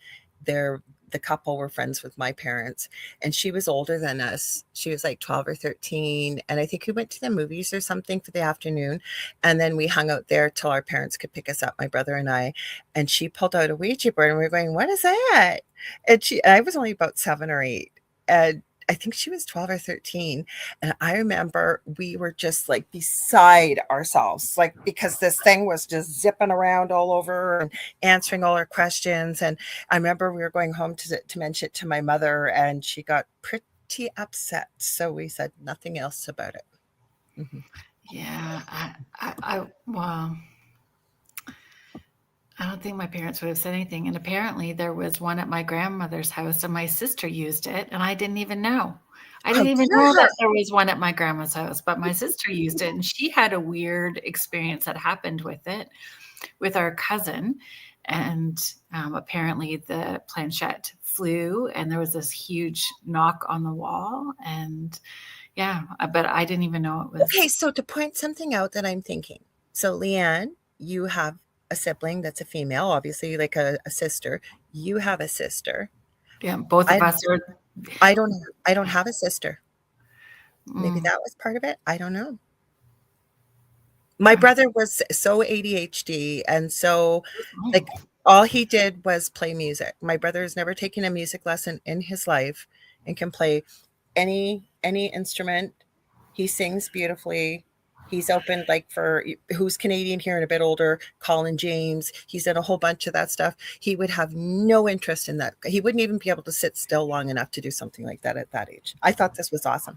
The couple were friends with my parents, and she was older than us. She was like 12 or 13. And I think we went to the movies or something for the afternoon. And then we hung out there till our parents could pick us up, my brother and I. And she pulled out a Ouija board and we were going, what is that? And I was only about 7 or 8. And I think she was 12 or 13. And I remember we were just like beside ourselves, like, because this thing was just zipping around all over and answering all our questions. And I remember we were going home to mention it to my mother, and she got pretty upset. So we said nothing else about it. Mm-hmm. Yeah. Well, I don't think my parents would have said anything. And apparently there was one at my grandmother's house and my sister used it and I didn't even know. I didn't even know that there was one at my grandma's house, but my sister used it and she had a weird experience that happened with it with our cousin. And apparently the planchette flew and there was this huge knock on the wall. And yeah, but I didn't even know it was. Okay, so to point something out that I'm thinking. So Leanne, you have a sibling that's a female, obviously, like a sister. You have a sister. Yeah, both of us are. I don't have a sister. Maybe that was part of it. I don't know. My brother was so ADHD, and so like all he did was play music. My brother has never taken a music lesson in his life and can play any instrument. He sings beautifully. He's opened, like, for who's Canadian here and a bit older, Colin James. He's in a whole bunch of that stuff. He would have no interest in that. He wouldn't even be able to sit still long enough to do something like that at that age. I thought this was awesome.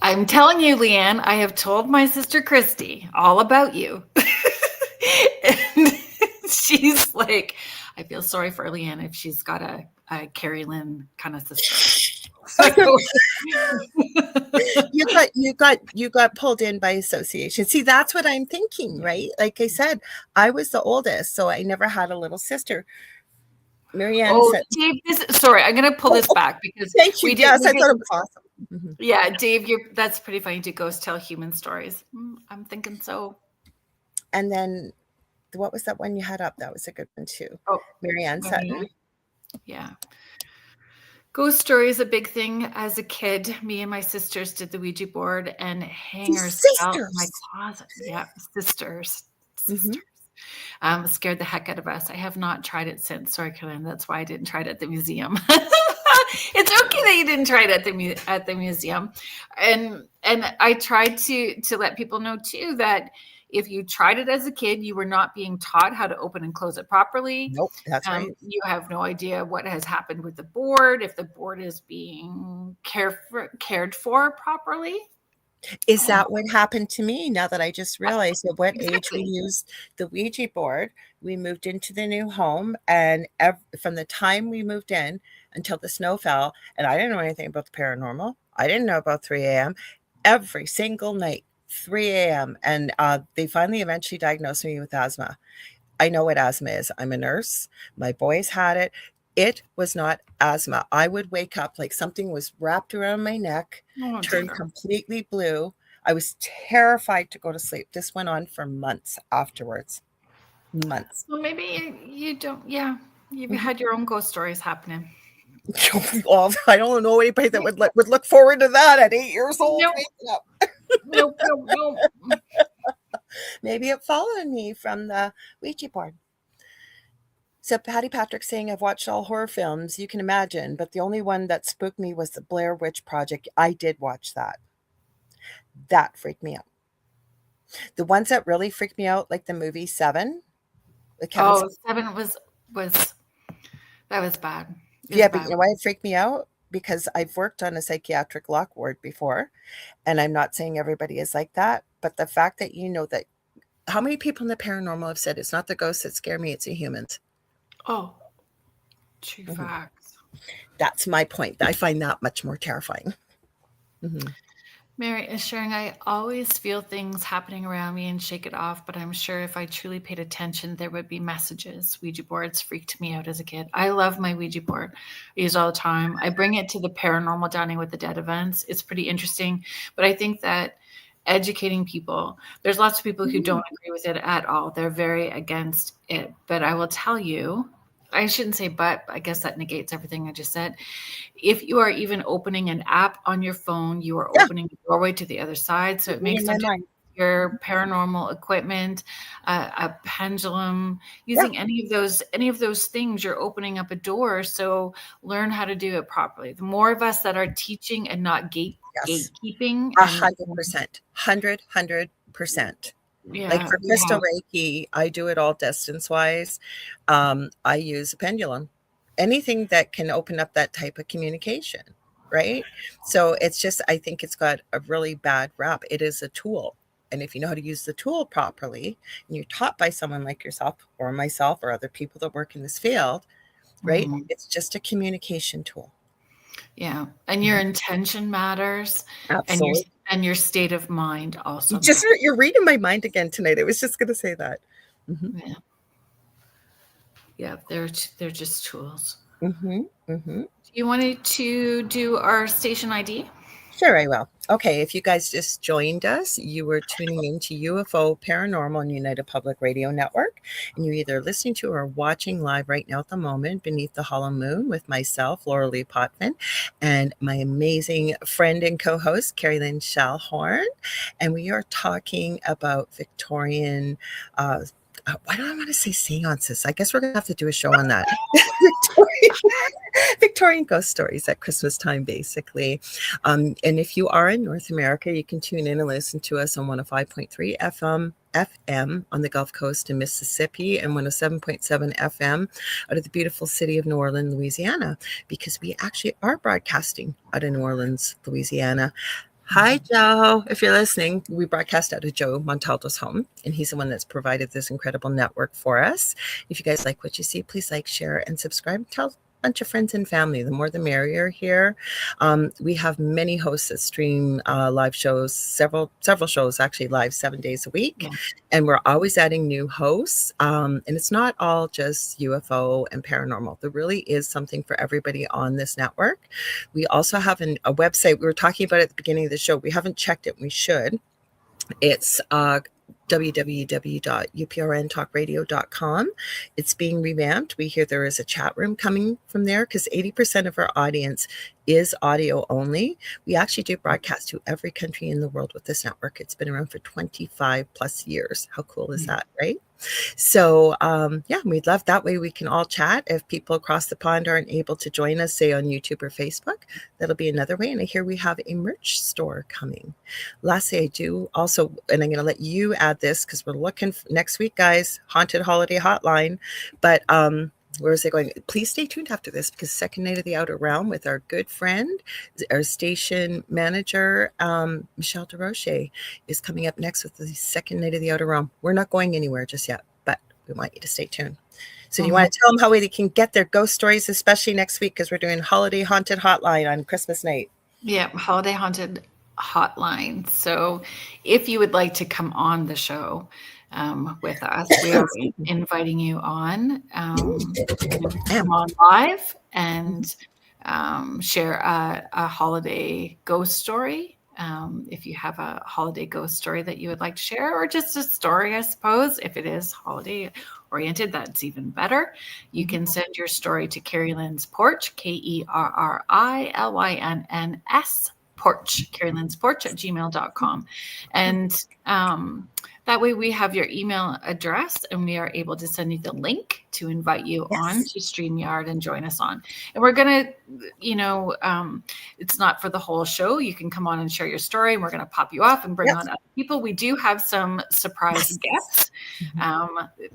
I'm telling you, Leanne, I have told my sister Christy all about you. And she's like, I feel sorry for Leanne if she's got a Kerrilynn kind of sister. you got pulled in by association. See, that's what I'm thinking, right? Like I said, I was the oldest, so I never had a little sister. Marianne said, Dave, sorry, I'm going to pull this back because thank you. Yes, I thought it was awesome. Mm-hmm. Yeah, Dave, that's pretty funny to ghost tell human stories. I'm thinking so. And then what was that one you had up? That was a good one too. Oh, Marianne Sutton. Yeah. Ghost story is a big thing. As a kid, me and my sisters did the Ouija board and hangers out in my closet. Yeah, sisters. Scared the heck out of us. I have not tried it since. Sorry, Kerrilynn. That's why I didn't try it at the museum. It's okay that you didn't try it at the museum. And I tried to let people know too that if you tried it as a kid, you were not being taught how to open and close it properly. Nope, that's right. You have no idea what has happened with the board, if the board is being cared for properly. Is that what happened to me? Now that I just realized at what age we used the Ouija board, we moved into the new home, and from the time we moved in until the snow fell, and I didn't know anything about the paranormal. I didn't know about 3 a.m. Every single night, 3 a.m. And they finally eventually diagnosed me with asthma. I know what asthma is. I'm a nurse. My boys had it. It was not asthma. I would wake up like something was wrapped around my neck, turned completely blue. I was terrified to go to sleep. This went on for months afterwards. Months. Well, maybe you don't. Yeah, you've had your own ghost stories happening. Well, I don't know anybody that would look forward to that at 8 years old. Nope. Nope. Maybe it followed me from the Ouija board. So Patty Patrick saying, I've watched all horror films, you can imagine, but the only one that spooked me was the Blair Witch Project. I did watch that. That freaked me out. The ones that really freaked me out, like the movie Seven. Seven was that was bad. But you know why it freaked me out? Because I've worked on a psychiatric lock ward before, and I'm not saying everybody is like that, but the fact that that how many people in the paranormal have said it's not the ghosts that scare me, it's the humans. Oh, true facts. That's my point. I find that much more terrifying. Mary is sharing, I always feel things happening around me and shake it off, but I'm sure if I truly paid attention, there would be messages. Ouija boards freaked me out as a kid. I love my Ouija board. I use it all the time. I bring it to the Paranormal Dining with the Dead events. It's pretty interesting, but I think that educating people, there's lots of people who don't agree with it at all. They're very against it, but I will tell you, I shouldn't say but, I guess that negates everything I just said. If you are even opening an app on your phone, you are opening the doorway to the other side. So it makes sense. Your paranormal equipment, a pendulum, using any of those things, you're opening up a door. So learn how to do it properly. The more of us that are teaching and not gatekeeping. 100%. 100%. Yeah, like for crystal Reiki, I do it all distance-wise. I use a pendulum. Anything that can open up that type of communication, right? So it's just, I think it's got a really bad rap. It is a tool. And if you know how to use the tool properly, and you're taught by someone like yourself or myself or other people that work in this field, right? It's just a communication tool. Yeah. And your intention matters. Absolutely. And your state of mind also. You're reading my mind again tonight. I was just going to say that. Yeah, they're just tools. Do you want to do our station ID? Sure, I will. Okay, if you guys just joined us, you were tuning into UFO Paranormal and United Public Radio Network, and you're either listening to or watching live right now at the moment beneath the hollow moon with myself, Lorilei Potvin, and my amazing friend and co-host, Kerrilynn Shellhorn, and we are talking about Victorian why do I want to say seances? I guess we're going to have to do a show on that. Victorian ghost stories at Christmas time, basically. And if you are in North America, you can tune in and listen to us on 105.3 FM on the Gulf Coast in Mississippi and 107.7 FM out of the beautiful city of New Orleans, Louisiana, because we actually are broadcasting out of New Orleans, Louisiana. Hi, Joe. If you're listening, we broadcast out of Joe Montaldo's home, and he's the one that's provided this incredible network for us. If you guys like what you see, please like, share, and subscribe. Tell a bunch of friends and family. The more the merrier here. We have many hosts that stream live shows, several shows actually live 7 days a week. And we're always adding new hosts. And it's not all just UFO and paranormal. There really is something for everybody on this network. We also have a website. We were talking about it at the beginning of the show. We haven't checked it. We should. It's www.uprntalkradio.com. It's being revamped. We hear there is a chat room coming from there because 80% of our audience is audio only. We actually do broadcast to every country in the world with this network. It's been around for 25 plus years. How cool is that, right? So, we'd love that way we can all chat. If people across the pond aren't able to join us, say on YouTube or Facebook, that'll be another way. And I hear we have a merch store coming. Lastly, I do also, and I'm going to let you add this because we're looking for next week, guys, Haunted Holiday Hotline. But where is it going? Please stay tuned after this because second night of the Outer Realm with our good friend, our station manager, Michelle DeRoche, is coming up next with the second night of the Outer Realm. We're not going anywhere just yet, but we want you to stay tuned. So do you want to tell them how they can get their ghost stories, especially next week because we're doing Holiday Haunted Hotline on Christmas night? Yeah, Holiday Haunted Hotline. So if you would like to come on the show, with us, we are inviting you on. Come on live and share a holiday ghost story. If you have a holiday ghost story that you would like to share, or just a story, I suppose, if it is holiday oriented, that's even better. You can send your story to Kerrilynn's Porch, KERRILYNNS Porch, Kerrilynn's Porch at gmail.com. And that way we have your email address and we are able to send you the link to invite you on to StreamYard and join us on. And we're going to, it's not for the whole show. You can come on and share your story and we're going to pop you off and bring on other people. We do have some surprise guests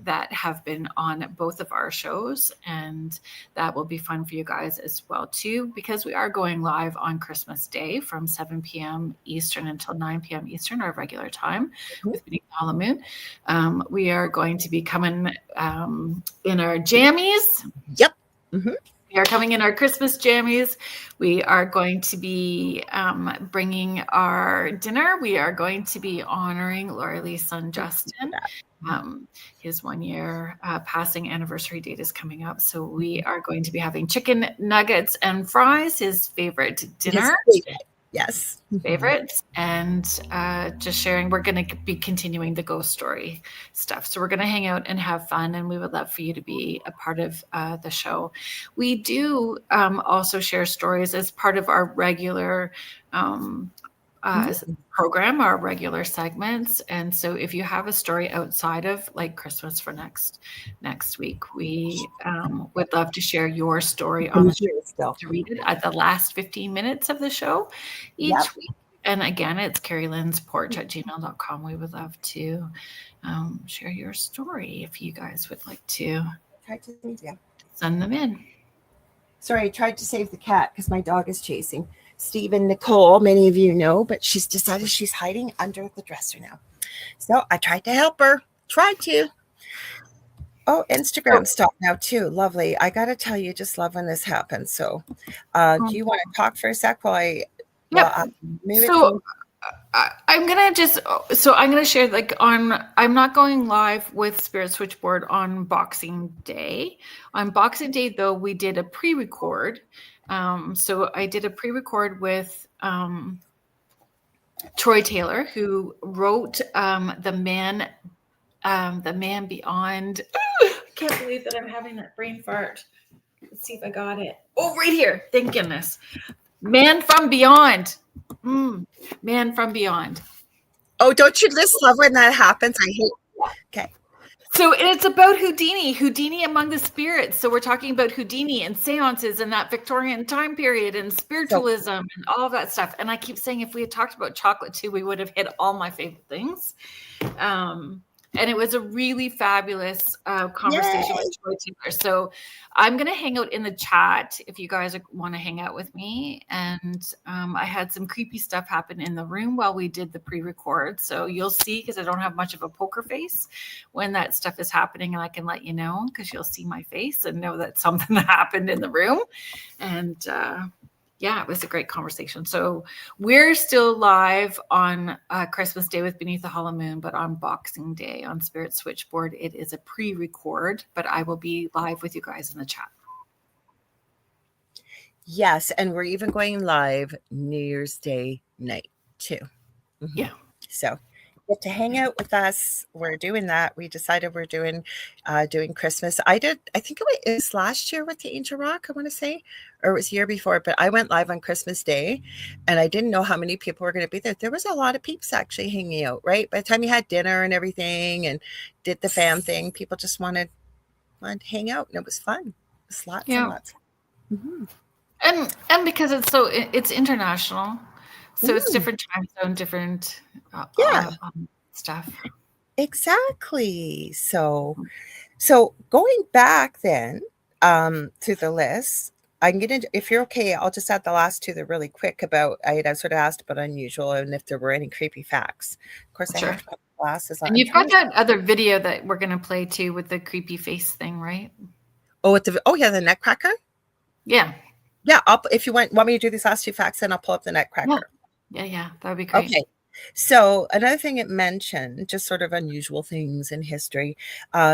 that have been on both of our shows, and that will be fun for you guys as well too, because we are going live on Christmas Day from 7 p.m. Eastern until 9 p.m. Eastern, our regular time with Beneath the Hollow Moon. We are going to be coming in our jammies. Yep. We are coming in our Christmas jammies. We are going to be bringing our dinner. We are going to be honoring Lorilei's son, Justin. His 1 year passing anniversary date is coming up. So we are going to be having chicken nuggets and fries, his favorite dinner. Yes. Favorites, and just sharing. We're going to be continuing the ghost story stuff. So we're going to hang out and have fun, and we would love for you to be a part of the show. We do also share stories as part of our regular program, our regular segments. And so if you have a story outside of like Christmas for next week, we would love to share your story on the show, to read it at the last 15 minutes of the show each week. And again, it's Kerrilynn's Porch at gmail.com. We would love to share your story if you guys would like to send them in. Sorry, I tried to save the cat because my dog is chasing Steve and Nicole. Many of you know, but she's decided she's hiding under the dresser now. So I tried to help her. Oh, Instagram stopped now too. Lovely. I got to tell you, just love when this happens. So do you want to talk for a sec while I I'm going to share I'm not going live with Spirit Switchboard on Boxing Day. On Boxing Day, though, we did a pre-record. So I did a pre-record with Troy Taylor, who wrote The Man Beyond. I can't believe that I'm having that brain fart. Let's see if I got it. Oh, right here. Thank goodness. Man from Beyond. Man from Beyond. Oh, don't you just love when that happens? I hate. Okay. So it's about Houdini among the spirits. So we're talking about Houdini and seances and that Victorian time period and spiritualism and all of that stuff. And I keep saying if we had talked about chocolate too, we would have hit all my favorite things. And it was a really fabulous conversation with Troy Taylor. So I'm going to hang out in the chat if you guys want to hang out with me. And I had some creepy stuff happen in the room while we did the pre-record. So you'll see, because I don't have much of a poker face when that stuff is happening, and I can let you know because you'll see my face and know that something happened in the room. And it was a great conversation. So we're still live on Christmas Day with Beneath the Hollow Moon, but on Boxing Day on Spirit Switchboard, it is a pre-record, but I will be live with you guys in the chat. Yes, and we're even going live New Year's Day night too. Yeah. So get to hang out with us. We're doing that. We decided we're doing Christmas. I think it was last year with the Angel Rock, I want to say, or it was the year before, but I went live on Christmas Day and I didn't know how many people were going to be there. There was a lot of peeps actually hanging out, right? By the time you had dinner and everything and did the fam thing, people just wanted to hang out, and it was fun. It was lots and lots. And because it's international. So it's different time zone, different stuff. Exactly. So going back then to the list, I'm going to, if you're okay, I'll just add the last two that really quick about, I had sort of asked about unusual and if there were any creepy facts. Of course, I have to put glasses on. And you've got that other video that we're going to play too with the creepy face thing, right? Oh, the neck cracker? Yeah. Yeah. If you want me to do these last two facts, then I'll pull up the neck cracker. Yeah. That would be great. Okay. So another thing it mentioned, just sort of unusual things in history,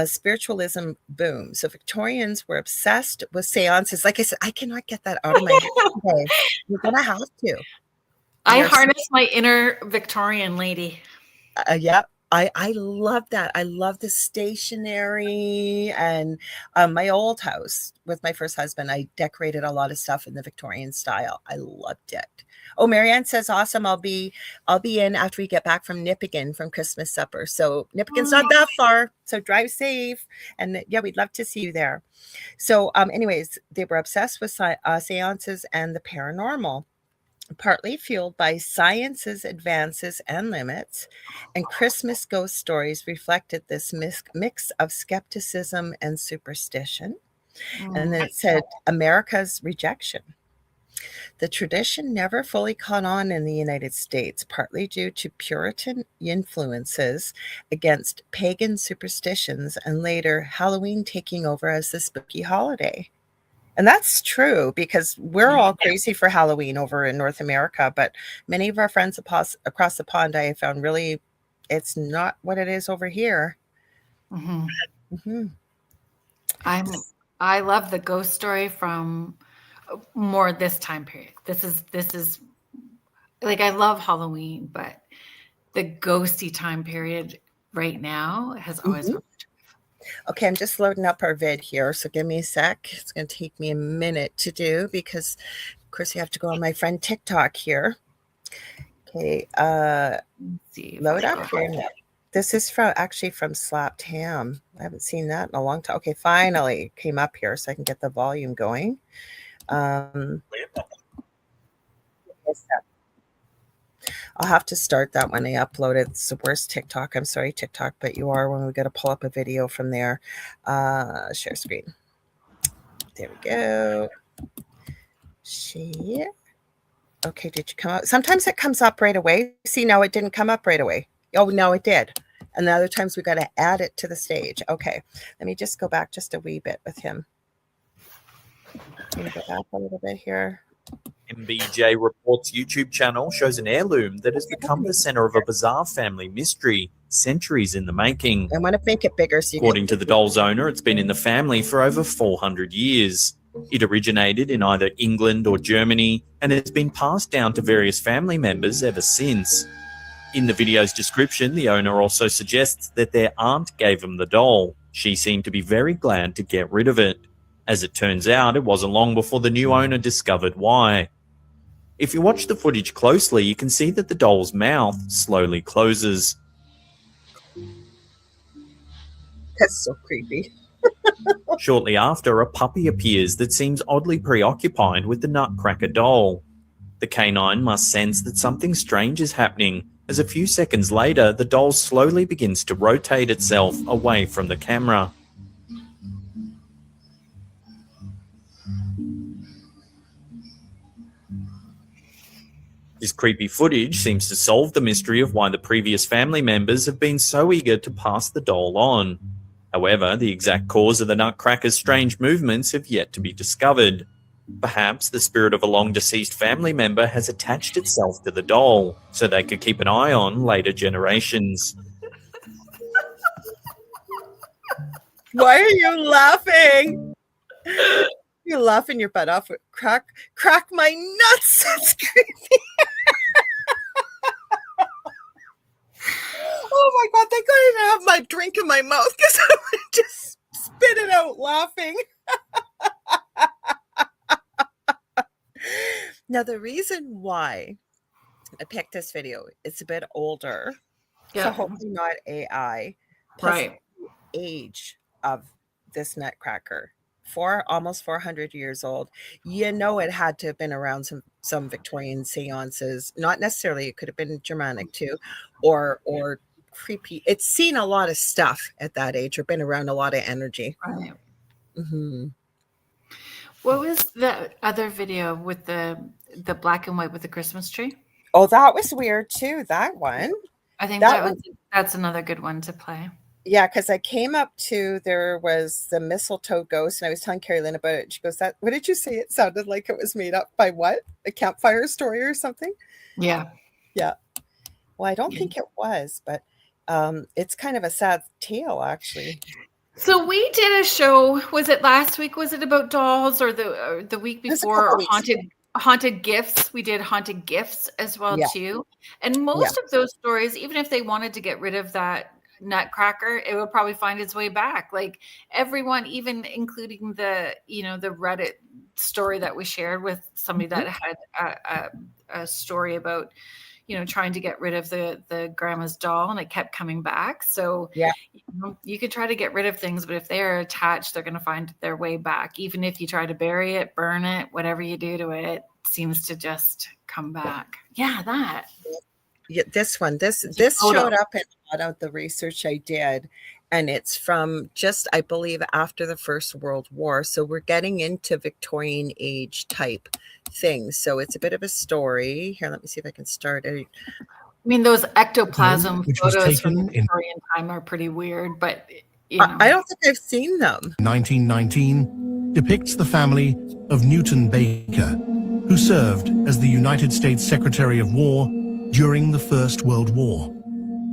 spiritualism boom. So Victorians were obsessed with seances. Like I said, I cannot get that out of my head today. You're going to have to. I harness my inner Victorian lady. Yeah. I love that. I love the stationery, and my old house with my first husband, I decorated a lot of stuff in the Victorian style. I loved it. Oh, Marianne says, awesome. I'll be in after we get back from Nipigon from Christmas supper. So Nipigon's not that far. So drive safe. And yeah, we'd love to see you there. So anyways, they were obsessed with seances and the paranormal, partly fueled by science's advances and limits, and Christmas ghost stories reflected this mix of skepticism and superstition. And then it said America's rejection. The tradition never fully caught on in the United States, partly due to Puritan influences against pagan superstitions, and later Halloween taking over as the spooky holiday. And that's true, because we're all crazy for Halloween over in North America, but many of our friends across the pond, I found, really, it's not what it is over here. I love the ghost story from more this time period. This is like, I love Halloween, but the ghosty time period right now has always been. Okay, I'm just loading up our vid here, so give me a sec. It's going to take me a minute to do, because, of course, you have to go on my friend TikTok here. Okay, load up here now. This is actually from Slapped Ham. I haven't seen that in a long time. Okay, finally came up here so I can get the volume going. I'll have to start that when I upload it. It's the worst TikTok. I'm sorry, TikTok, but you are when we got to pull up a video from there. Share screen. There we go. Share. Okay, did you come up? Sometimes it comes up right away. See, now it didn't come up right away. Oh, no, it did. And the other times we got to add it to the stage. Okay, let me just go back just a wee bit with him. Let me go back a little bit here. MBJ Reports YouTube channel shows an heirloom that has become the center of a bizarre family mystery, centuries in the making. I want to make it bigger. So according to the doll's owner, it's been in the family for over 400 years. It originated in either England or Germany, and it's been passed down to various family members ever since. In the video's description, the owner also suggests that their aunt gave him the doll. She seemed to be very glad to get rid of it. As it turns out, it wasn't long before the new owner discovered why. If you watch the footage closely, you can see that the doll's mouth slowly closes. That's so creepy. Shortly after, a puppy appears that seems oddly preoccupied with the Nutcracker doll. The canine must sense that something strange is happening, as a few seconds later, the doll slowly begins to rotate itself away from the camera. This creepy footage seems to solve the mystery of why the previous family members have been so eager to pass the doll on. However, the exact cause of the Nutcracker's strange movements have yet to be discovered. Perhaps the spirit of a long-deceased family member has attached itself to the doll, so they could keep an eye on later generations. Why are you laughing? You're laughing your butt off. Crack my nuts. That's creepy. Oh my God, thank God I didn't have my drink in my mouth, because I would just spit it out laughing. Now, the reason why I picked this video, it's a bit older, so hopefully not AI. Plus the age of this Nutcracker, almost 400 years old. You know, it had to have been around some Victorian seances. Not necessarily, it could have been Germanic too, or creepy. It's seen a lot of stuff at that age, or been around a lot of energy. Right. Mm-hmm. What was the other video with the black and white with the Christmas tree? Oh, that was weird too, that one. I think that's another good one to play. Yeah, because I came up to, there was the mistletoe ghost, and I was telling Kerrilynn about it. She goes, what did you say? It sounded like it was made up by what? A campfire story or something? Yeah. Yeah. Well, I don't think it was, but it's kind of a sad tale, actually. So we did a show, was it last week? Was it about dolls, or the week before, or haunted gifts. We did haunted gifts as well Yeah. too. And most of those stories, even if they wanted to get rid of that nutcracker, it would probably find its way back. Like everyone, even including the Reddit story that we shared with somebody that had a story about trying to get rid of the grandma's doll, and it kept coming back. So you could try to get rid of things, but if they're attached, they're going to find their way back. Even if you try to bury it, burn it, whatever you do to it, it seems to just come back. Yeah, that. Yeah, this showed up in a lot of the research I did, and it's from just, I believe, after the First World War. So we're getting into Victorian age type things. So it's a bit of a story. Here, let me see if I can start it. I mean, those ectoplasm which was photos from taken the Victorian time are pretty weird, but I don't think I've seen them. 1919 depicts the family of Newton Baker, who served as the United States Secretary of War during the First World War.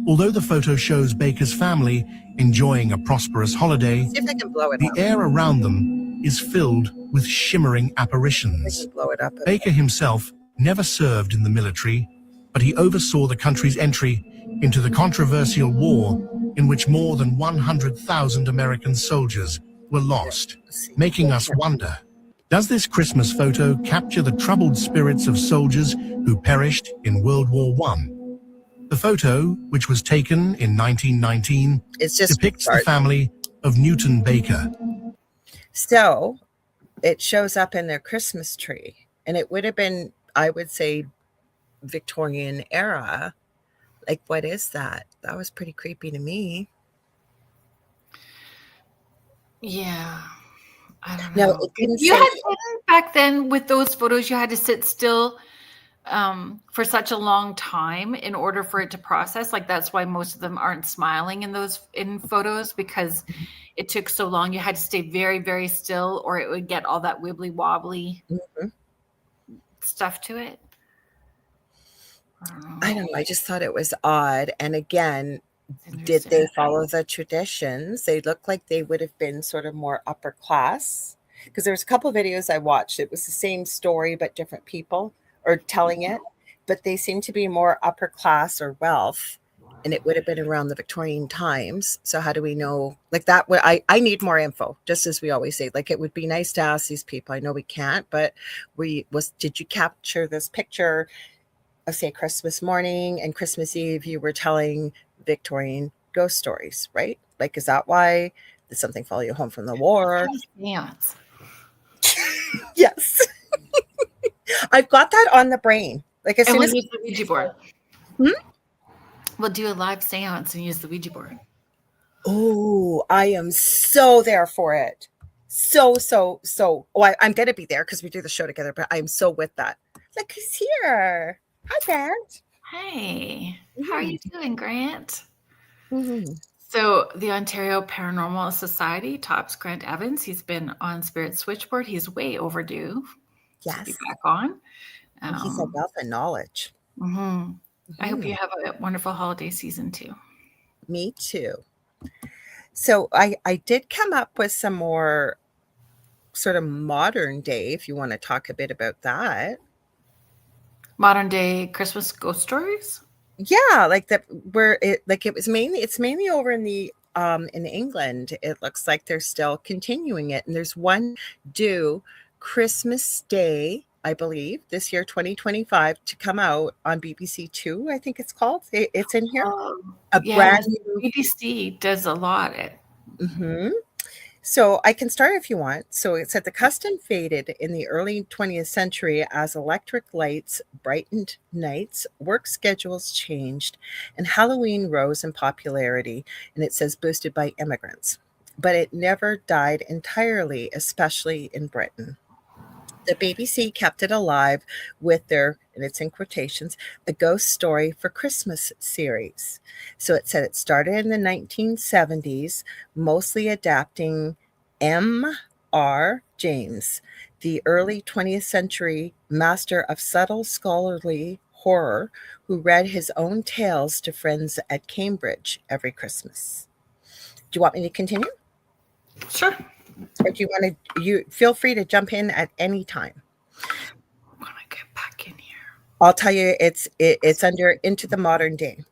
Although the photo shows Baker's family enjoying a prosperous holiday, See if I can blow it the up. air around them is filled with shimmering apparitions. I can blow it up. Baker himself never served in the military, but he oversaw the country's entry into the controversial war in which more than 100,000 American soldiers were lost, making us wonder, does this Christmas photo capture the troubled spirits of soldiers who perished in World War I? The photo, which was taken in 1919, depicts the family of Newton Baker. So it shows up in their Christmas tree, and it would have been, I would say, Victorian era. Like, what is that? That was pretty creepy to me. Yeah. I don't know. No, it didn't you say had back then with those photos, you had to sit still for such a long time in order for it to process. Like that's why most of them aren't smiling in photos, because it took so long. You had to stay very, very still, or it would get all that wibbly wobbly stuff to it. I don't know. I just thought it was odd. And again, did they follow the traditions? They look like they would have been sort of more upper class, because there was a couple of videos I watched. It was the same story, but different people are telling it, but they seem to be more upper class or wealth, and it would have been around the Victorian times. So how do we know? Like that, I need more info, just as we always say. Like, it would be nice to ask these people. I know we can't, but did you capture this picture of, say, Christmas morning and Christmas Eve? You were telling Victorian ghost stories, right? Like, is that why? Did something follow you home from the war? Yes. Yes. I've got that on the brain. Like, as soon as use the Ouija board. We'll do a live seance and use the Ouija board. Oh, I am so there for it. So. Oh, I'm going to be there because we do the show together, but I'm so with that. Like, he's here. Hi, Grant. Hey, how are you doing, Grant? Mm-hmm. So the Ontario Paranormal Society tops Grant Evans. He's been on Spirit Switchboard. He's way overdue to be back on. He's a wealth of knowledge. I hope you have a wonderful holiday season too. Me too. So I did come up with some more sort of modern day, if you want to talk a bit about that. Modern day Christmas ghost stories? Yeah, like that, where it's mainly over in the in England. It looks like they're still continuing it, and there's one due Christmas Day, I believe, this year, 2025, to come out on BBC Two. I think it's called. It's in here. Brand new BBC does a lot. So I can start if you want. So it said the custom faded in the early 20th century as electric lights brightened nights, work schedules changed, and Halloween rose in popularity. And it says boosted by immigrants. But it never died entirely, especially in Britain. The BBC kept it alive with their, and it's in quotations, a ghost story for Christmas series. So it said it started in the 1970s, mostly adapting M.R. James, the early 20th century master of subtle scholarly horror, who read his own tales to friends at Cambridge every Christmas. Do you want me to continue? Sure. Or do you want to, you feel free to jump in at any time. I'll tell you, it's under Into the Modern Day.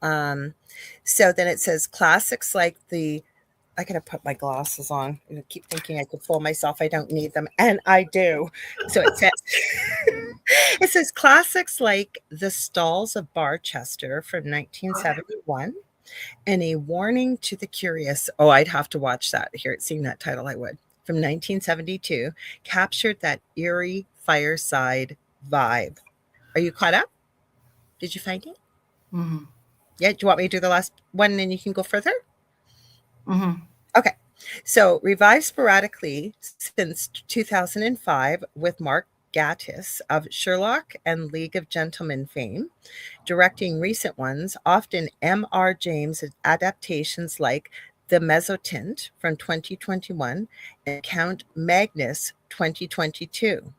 So then it says classics like I gotta put my glasses on. I keep thinking I could fool myself. I don't need them, and I do. So it says it says classics like The Stalls of Barchester from 1971 and A Warning to the Curious. Oh, I'd have to watch that. Seeing that title, I would. From 1972, captured that eerie fireside vibe. Are you caught up? Did you find it? Mm-hmm. Yeah. Do you want me to do the last one and then you can go further? Mm-hmm. Okay. So revived sporadically since 2005 with Mark Gatiss of Sherlock and League of Gentlemen fame, directing recent ones, often M.R. James adaptations like The Mezzotint from 2021 and Count Magnus 2022.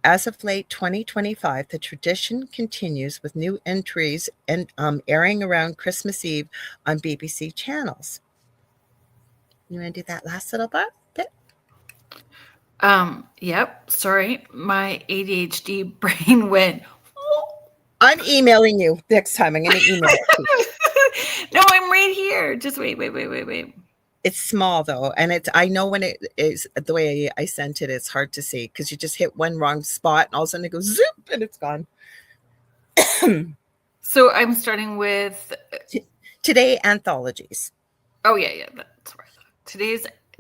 As of late 2025, the tradition continues with new entries and airing around Christmas Eve on BBC channels. You want to do that last little bit? Yep. Sorry. My ADHD brain went. I'm emailing you next time. I'm going to email you. No, I'm right here. Just wait. It's small though. And I know when it is the way I sent it, it's hard to see because you just hit one wrong spot and all of a sudden it goes zoop and it's gone. So I'm starting with Today anthologies. Oh yeah, that's right.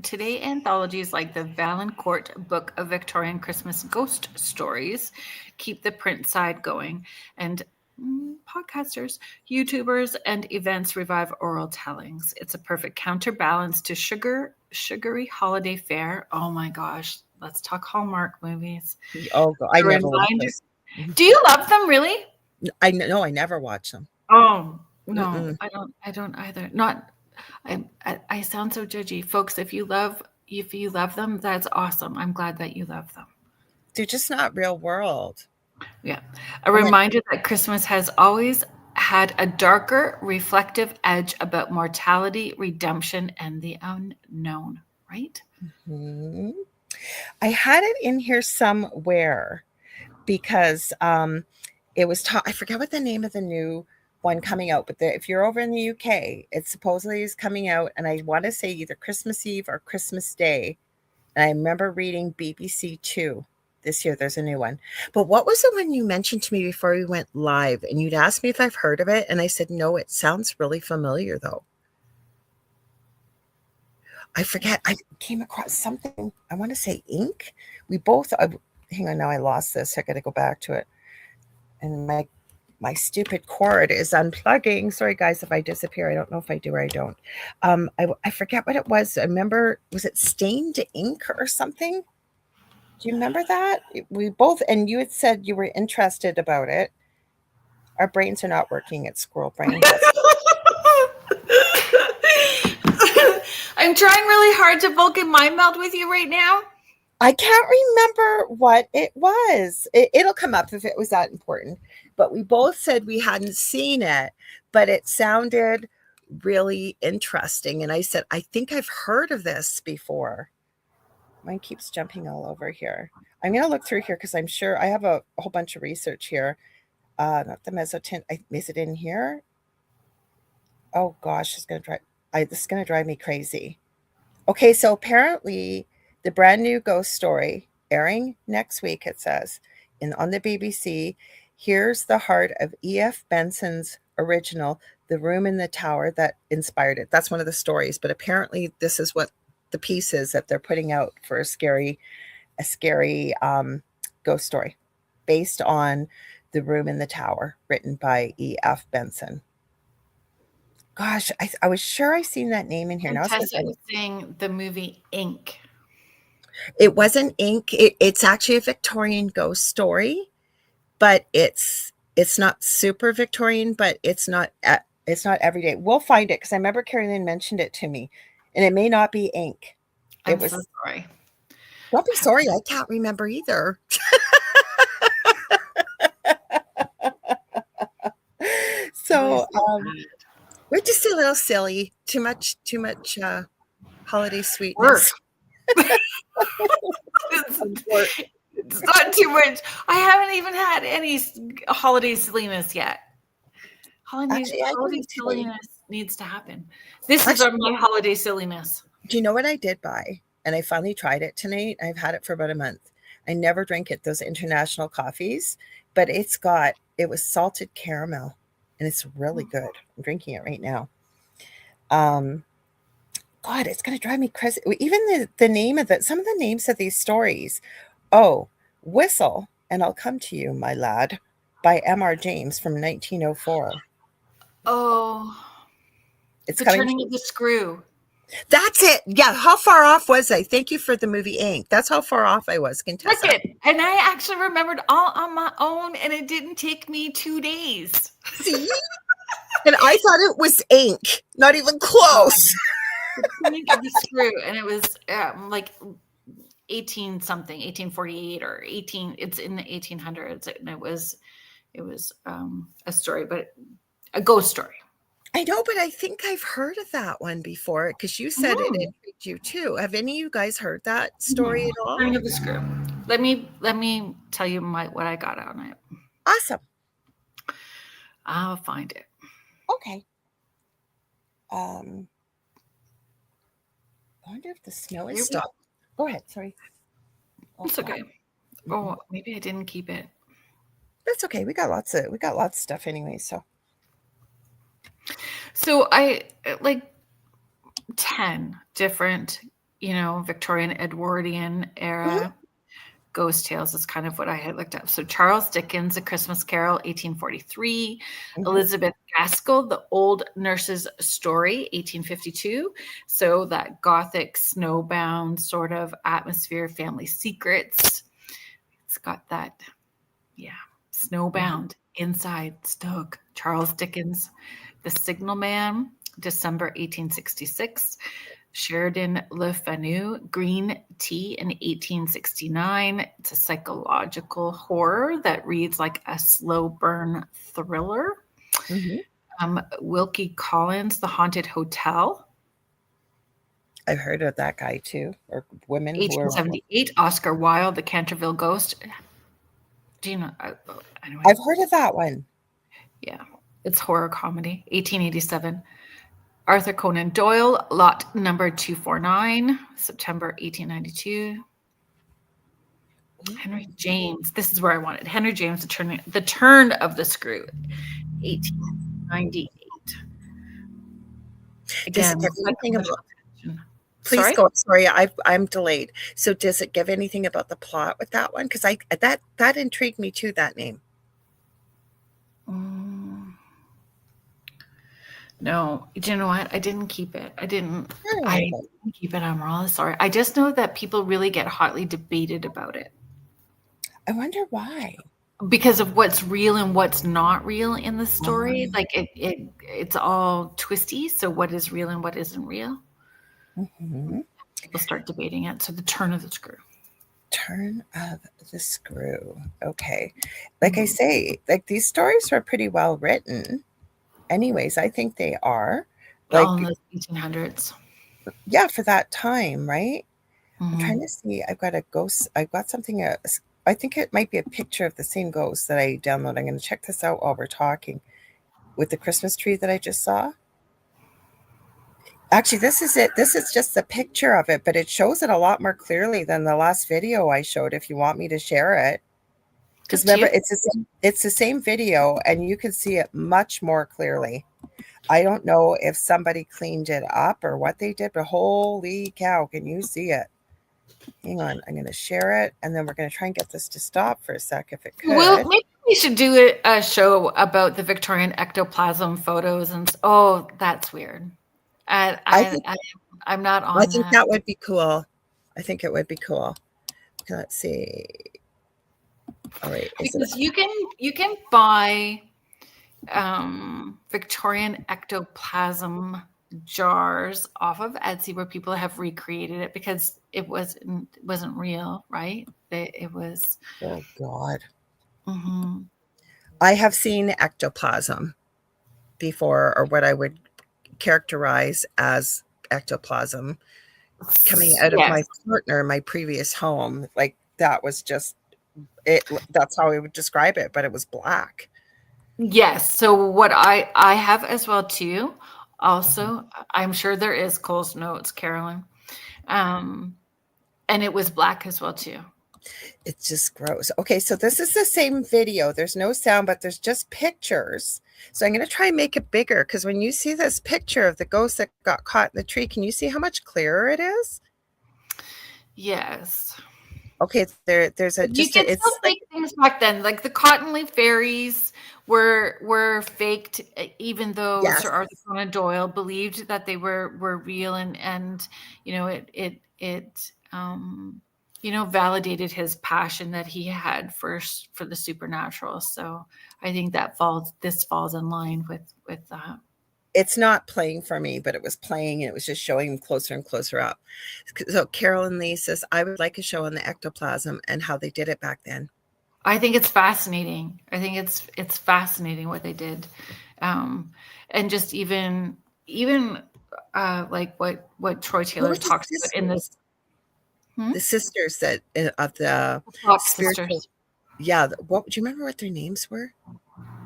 Today anthologies like the Valancourt Book of Victorian Christmas Ghost Stories keep the print side going, and podcasters, YouTubers, and events revive oral tellings. It's a perfect counterbalance to sugary holiday fare. Oh my gosh, let's talk Hallmark movies. Oh, I never watched this. Do you love them really? I know I never watch them. Oh no, I don't either. Not. I sound so judgy, folks. If you love them, that's awesome. I'm glad that you love them. They're just not real world. Yeah. A reminder that Christmas has always had a darker, reflective edge about mortality, redemption, and the unknown, right? Mm-hmm. I had it in here somewhere because it was I forget what the name of the new one coming out, but if you're over in the UK, it supposedly is coming out, and I want to say either Christmas Eve or Christmas Day. And I remember reading BBC 2 this year. There's a new one. But what was the one you mentioned to me before we went live? And you'd asked me if I've heard of it, and I said no. It sounds really familiar though. I forget. I came across something. I want to say ink. We both. Hang on. Now I lost this. I got to go back to it. And my stupid cord is unplugging. Sorry, guys, if I disappear. I don't know if I do or I don't. I forget what it was. I remember, was it stained ink or something? Do you remember that? We both, and you had said you were interested about it. Our brains are not working at Squirrel Brain. I'm trying really hard to Vulcan mind meld with you right now. I can't remember what it was. It'll come up if it was that important. But we both said we hadn't seen it, but it sounded really interesting. And I said, I think I've heard of this before. Mine keeps jumping all over here. I'm going to look through here because I'm sure I have a whole bunch of research here. Not the mezzotint. Is it in here? Oh gosh, this is going to drive me crazy. Okay, so apparently the brand new ghost story airing next week, it says, on the BBC. Here's the heart of E.F. Benson's original, The Room in the Tower, that inspired it. That's one of the stories, but apparently this is what the piece is that they're putting out for a scary ghost story based on The Room in the Tower, written by E.F. Benson. Gosh, I was sure I seen that name in here. Now Tessa was saying the movie Ink. It wasn't Ink. It's actually a Victorian ghost story, but it's not super Victorian, but it's not everyday. We'll find it because I remember Kerrilynn mentioned it to me, and it may not be Ink. I'm so sorry. Don't be sorry. I can't remember either. So we're just a little silly. Too much holiday sweetness. It's not too much. I haven't even had any holiday silliness yet. Actually, I Holiday didn't today. silliness needs to happen. This is Actually, my holiday silliness. Do you know what I did buy? And I finally tried it tonight. I've had it for about a month. I never drink it, those international coffees, but it was salted caramel and it's really good. I'm drinking it right now. God, it's going to drive me crazy. Even the name of some of the names of these stories. Oh, Whistle, and I'll Come to You, My Lad, by M.R. James from 1904. Oh, It's The coming. Turning of the Screw. That's it. Yeah. How far off was I? Thank you for the movie Ink. That's how far off I was. Contessa. Look it. And I actually remembered all on my own, and it didn't take me 2 days. See? And I thought it was Ink. Not even close. The Turning of the Screw. And it was like 1848 or 18. It's in the 1800s. And it was a story, but a ghost story. I know, but I think I've heard of that one before because you said it intrigued you too. Have any of you guys heard that story at all? Turning of the Screw. Let me tell you what I got on it. Awesome. I'll find it. Okay. I wonder if the snow is stopped. Go ahead. Sorry. It's okay. Oh, maybe I didn't keep it. That's okay. We got lots of stuff anyway. So I like 10 different, Victorian Edwardian era ghost tales is kind of what I had looked up. So Charles Dickens, A Christmas Carol, 1843. Elizabeth Gaskell, The Old Nurse's Story, 1852. So that gothic snowbound sort of atmosphere, family secrets. It's got that, snowbound inside stoke. Charles Dickens, The Signal Man, December 1866. Sheridan Le Fanu, Green Tea in 1869. It's a psychological horror that reads like a slow burn thriller. Wilkie Collins, The Haunted Hotel. I've heard of that guy too, or women. 1878, Oscar Wilde, The Canterville Ghost. Do you know? Anyway. I've heard of that one. Yeah, it's horror comedy. 1887. Arthur Conan Doyle, Lot Number 249, September 1892. Henry James, this is where I wanted. Henry James, The Turn of the Screw, 1898. Again, please go. Sorry, I'm delayed. So does it give anything about the plot with that one? Because that intrigued me too, that name. No, do you know what? I didn't keep it. I didn't keep it. I'm really sorry. I just know that people really get hotly debated about it. I wonder why. Because of what's real and what's not real in the story. Like it's all twisty. So what is real and what isn't real? People start debating it. So The Turn of the Screw. Turn of the Screw. Okay. Like I say, like these stories are pretty well written. Anyways, I think they are. All in the 1800s. Yeah, for that time, right? I'm trying to see. I've got a ghost. I've got something. I think it might be a picture of the same ghost that I downloaded. I'm going to check this out while we're talking with the Christmas tree that I just saw. Actually, this is it. This is just a picture of it, but it shows it a lot more clearly than the last video I showed. If you want me to share it. Because remember, it's the same video, and you can see it much more clearly. I don't know if somebody cleaned it up or what they did, but holy cow, can you see it? Hang on, I'm going to share it, and then we're going to try and get this to stop for a sec if it could. Well, maybe we should do a show about the Victorian ectoplasm photos. And that's weird. I'm not on. I think that would be cool. I think it would be cool. Okay, let's see. All right, because you can buy Victorian ectoplasm jars off of Etsy where people have recreated it because it wasn't real, right? It was. Oh God. I have seen ectoplasm before, or what I would characterize as ectoplasm, coming out of my partner in my previous home. Like that was just That's how I would describe it, but it was black. Yes. So what I have as well too. Also, I'm sure there is Cole's notes, Carolyn. And it was black as well too. It's just gross. Okay, so this is the same video. There's no sound, but there's just pictures. So I'm going to try and make it bigger, because when you see this picture of the ghost that got caught in the tree, can you see how much clearer it is? Yes. Okay, there's a You can still fake things back then. Like the cotton leaf fairies were faked, even though Sir Arthur Conan Doyle believed that they were real, and you know it validated his passion that he had for the supernatural. So I think this falls in line with that. It's not playing for me, but it was playing, and it was just showing closer and closer up. So Carolyn Lee says, I would like a show on the ectoplasm and how they did it back then. I think it's fascinating. I think it's fascinating what they did. And just even like what Troy Taylor talks about in this. The sisters that of the Fox spiritual sisters. Yeah, what do you remember what their names were?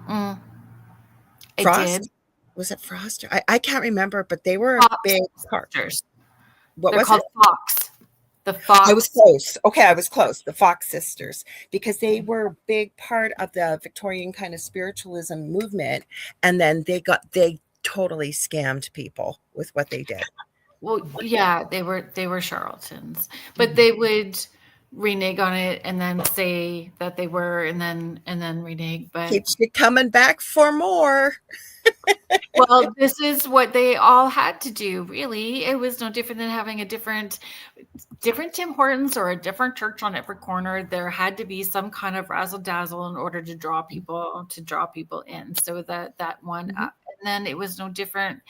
I Frost? did. Was it Frost? I can't remember, but they were Fox a big part. sisters. What They're was called it? Fox. The Fox. I was close. Okay, I was close. The Fox sisters, because they were a big part of the Victorian kind of spiritualism movement, and then they totally scammed people with what they did. Well, yeah, they were charlatans, but they would renege on it and then say that they were, and then renege. But Keeps you coming back for more. well, this is what they all had to do. Really, it was no different than having a different Tim Hortons or a different church on every corner. There had to be some kind of razzle dazzle in order to draw people in. So that one up, and then it was no different.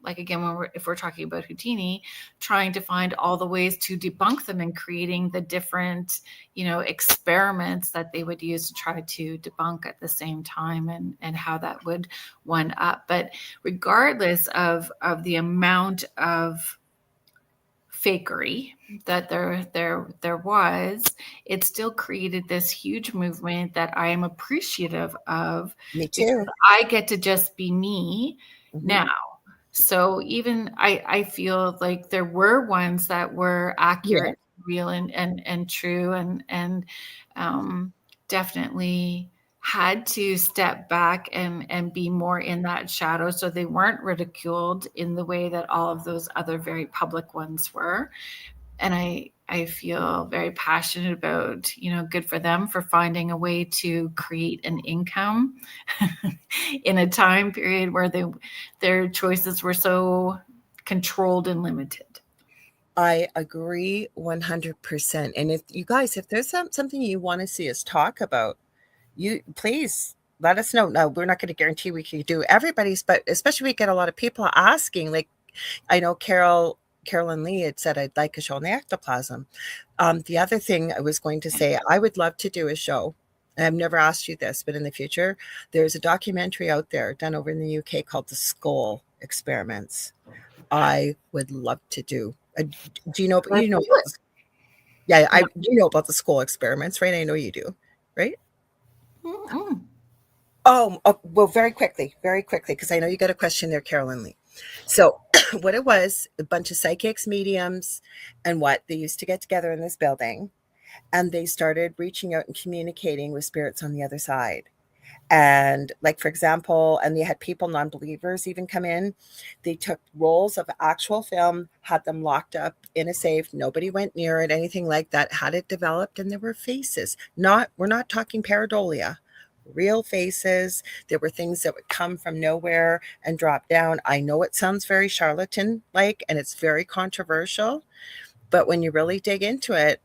Like again, if we're talking about Houdini, trying to find all the ways to debunk them and creating the different, experiments that they would use to try to debunk at the same time, and how that would one up. But regardless of the amount of fakery that there was, it still created this huge movement that I am appreciative of. Me too. I get to just be me now. So even I feel like there were ones that were accurate, real, and true, and definitely had to step back and be more in that shadow, so they weren't ridiculed in the way that all of those other very public ones were. And I feel very passionate about, good for them for finding a way to create an income in a time period where their choices were so controlled and limited. I agree 100%. And if there's something you want to see us talk about, you please let us know. Now, we're not going to guarantee we can do everybody's, but especially we get a lot of people asking. Like, I know Carolyn Lee had said, I'd like a show on the ectoplasm. The other thing I was going to say, I would love to do a show. I've never asked you this, but in the future, there's a documentary out there done over in the UK called The Skull Experiments. I would love to do. Do you know? Yeah, you know about the Skull Experiments, right? I know you do, right? Mm-hmm. Oh, well, very quickly, because I know you got a question there, Carolyn Lee. So what it was, a bunch of psychics, mediums, and they used to get together in this building, and they started reaching out and communicating with spirits on the other side. And like, for example, and they had people, non-believers, even come in. They took rolls of actual film, had them locked up in a safe. Nobody went near it, anything like that, had it developed, and there were faces. We're not talking pareidolia. Real faces. There were things that would come from nowhere and drop down. I know it sounds very charlatan-like, and it's very controversial, but when you really dig into it,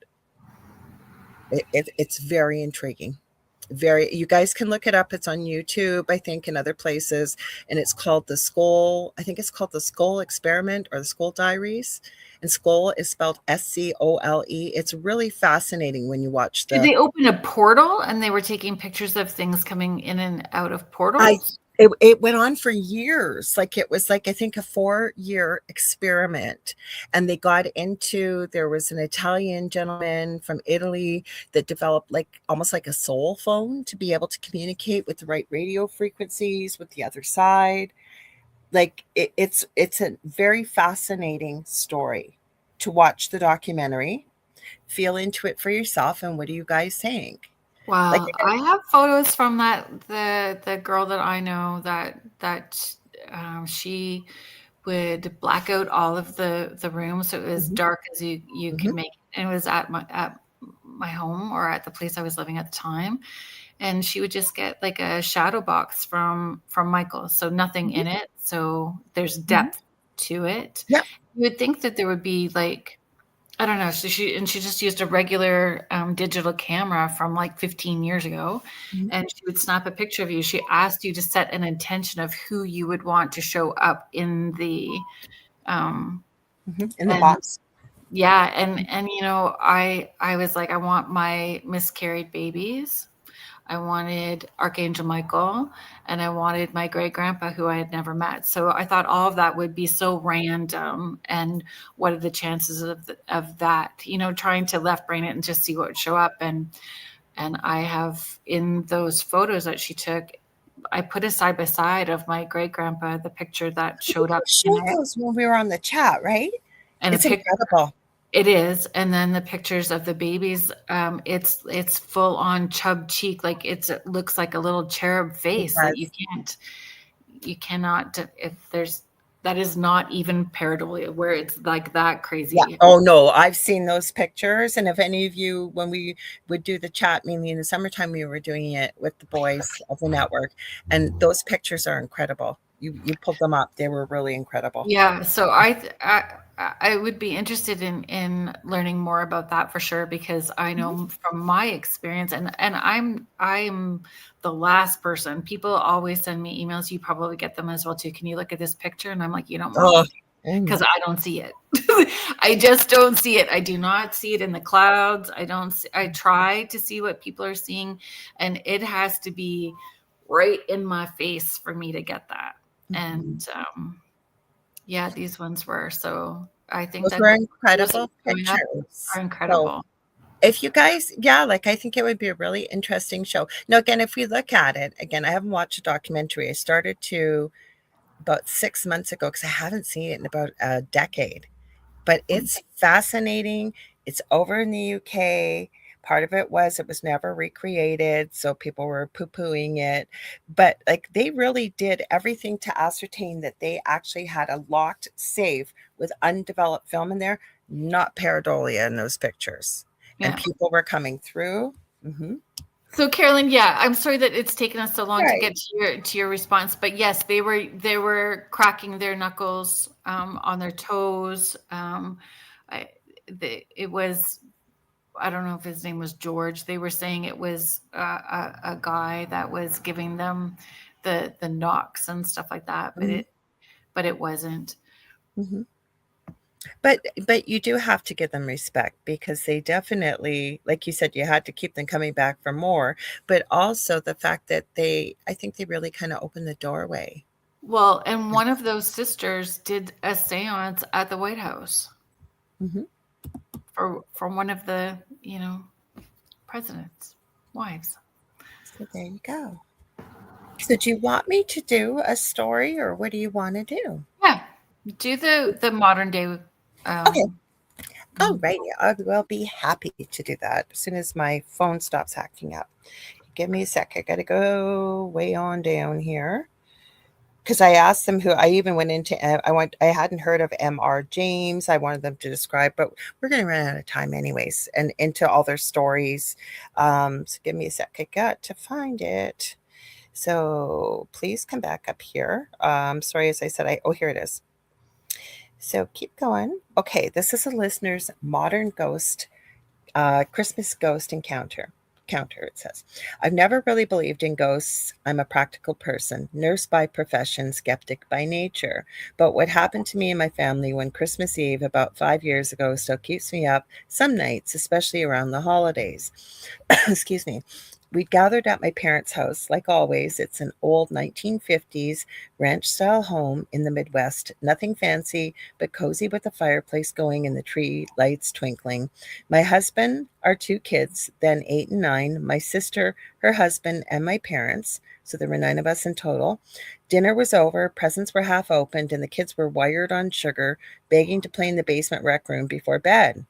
it's very intriguing. You guys can look it up. It's on YouTube, I think, and other places, and it's called the Skull. I think it's called the Skull Experiment or the Skull Diaries. And Skull is spelled SCOLE. It's really fascinating when you watch Did they open a portal and they were taking pictures of things coming in and out of portals? It went on for years. Like it was like, I think, a 4-year experiment. And they got into, there was an Italian gentleman from Italy that developed like almost like a soul phone to be able to communicate with the right radio frequencies with the other side. Like it's a very fascinating story to watch the documentary, feel into it for yourself. And what do you guys think? Like, Well, I have photos from the girl that I know that she would black out all of the rooms, so it was Mhm. dark as you could make it. And it was at my home, or at the place I was living at the time. And she would just get like a shadow box from Michael, so nothing in it, so there's depth to it. Yep. You would think that there would be like, I don't know. So she just used a regular digital camera from like 15 years ago, and she would snap a picture of you. She asked you to set an intention of who you would want to show up in the in the and box. yeah, and you know, I was like, I want my miscarried babies. I wanted Archangel Michael, and I wanted my great grandpa who I had never met. So I thought all of that would be so random. And what are the chances of that? You know, trying to left brain it and just see what would show up. And I have, in those photos that she took, I put a side by side of my great grandpa, the picture that showed up, You showed those when we were on the chat, right? and a It's picture. incredible. It is, and then the pictures of the babies, it's full on chub cheek, like it looks like a little cherub face that you cannot. If there's, that is not even pareidolia, where it's like that crazy. Yeah. Oh no, I've seen those pictures. And if any of you, when we would do the chat, mainly in the summertime, we were doing it with the boys of the network, and those pictures are incredible. You pulled them up; they were really incredible. Yeah, so I would be interested in learning more about that for sure, because I know from my experience, and I'm the last person. People always send me emails. You probably get them as well too. Can you look at this picture? And I'm like, you don't want me, because I don't see it. I just don't see it. I do not see it in the clouds. I try to see what people are seeing, and it has to be right in my face for me to get that. And yeah, these ones were. So I think Those that were incredible pictures. are incredible. So if you guys, like, I think it would be a really interesting show. Now, again, if we look at it, again, I haven't watched a documentary. I started to about 6 months ago because I haven't seen it in about a decade. But it's fascinating. It's over in the UK. Part of it was never recreated, so people were poo-pooing it. But like they really did everything to ascertain that they actually had a locked safe with undeveloped film in there, not pareidolia in those pictures. And people were coming through. So Kerrilynn, yeah, I'm sorry that it's taken us so long to get to your response, but yes, they were cracking their knuckles on their toes. It was, I don't know if his name was George. They were saying it was a guy that was giving them the knocks and stuff like that, but it wasn't. But you do have to give them respect, because they definitely, like you said, you had to keep them coming back for more. But also the fact that I think they really kind of opened the doorway. Well, and one of those sisters did a seance at the White House for one of the, president's wives. So there you go. So do you want me to do a story, or what do you want to do? Yeah, do the modern day. Okay. All right. I will be happy to do that as soon as my phone stops acting up. Give me a sec. I got to go way on down here, because I asked them who. I even went into. I hadn't heard of M.R. James. I wanted them to describe, but we're going to run out of time anyways, and into all their stories. So give me a sec. I got to find it. So please come back up here. Sorry, as I said, here it is. So keep going. Okay, this is a listener's modern ghost, Christmas ghost encounter. It says, I've never really believed in ghosts. I'm a practical person, nurse by profession, skeptic by nature. But what happened to me and my family one Christmas Eve about 5 years ago still keeps me up some nights, especially around the holidays. Excuse me. We gathered at my parents' house. Like always, it's an old 1950s ranch-style home in the Midwest. Nothing fancy, but cozy with a fireplace going and the tree lights twinkling. My husband, our 2 kids, then 8 and 9, my sister, her husband, and my parents. So there were 9 of us in total. Dinner was over, presents were half opened, and the kids were wired on sugar, begging to play in the basement rec room before bed.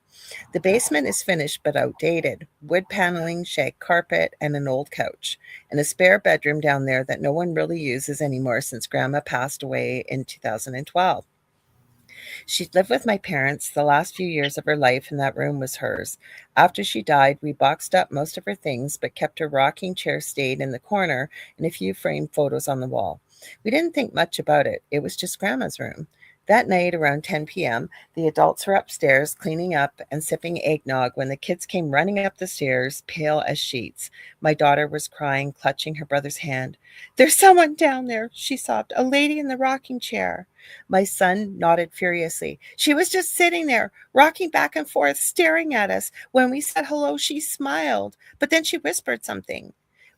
The basement is finished but outdated. Wood paneling, shag carpet, and an old couch. And a spare bedroom down there that no one really uses anymore since Grandma passed away in 2012. She lived with my parents the last few years of her life, and that room was hers. After she died, we boxed up most of her things, but kept her rocking chair stayed in the corner and a few framed photos on the wall. We didn't think much about it. It was just Grandma's room. That night, around 10 p.m., the adults were upstairs cleaning up and sipping eggnog when the kids came running up the stairs, pale as sheets. My daughter was crying, clutching her brother's hand. "There's someone down there," she sobbed, "a lady in the rocking chair." My son nodded furiously. "She was just sitting there, rocking back and forth, staring at us. When we said hello, she smiled, but then she whispered something."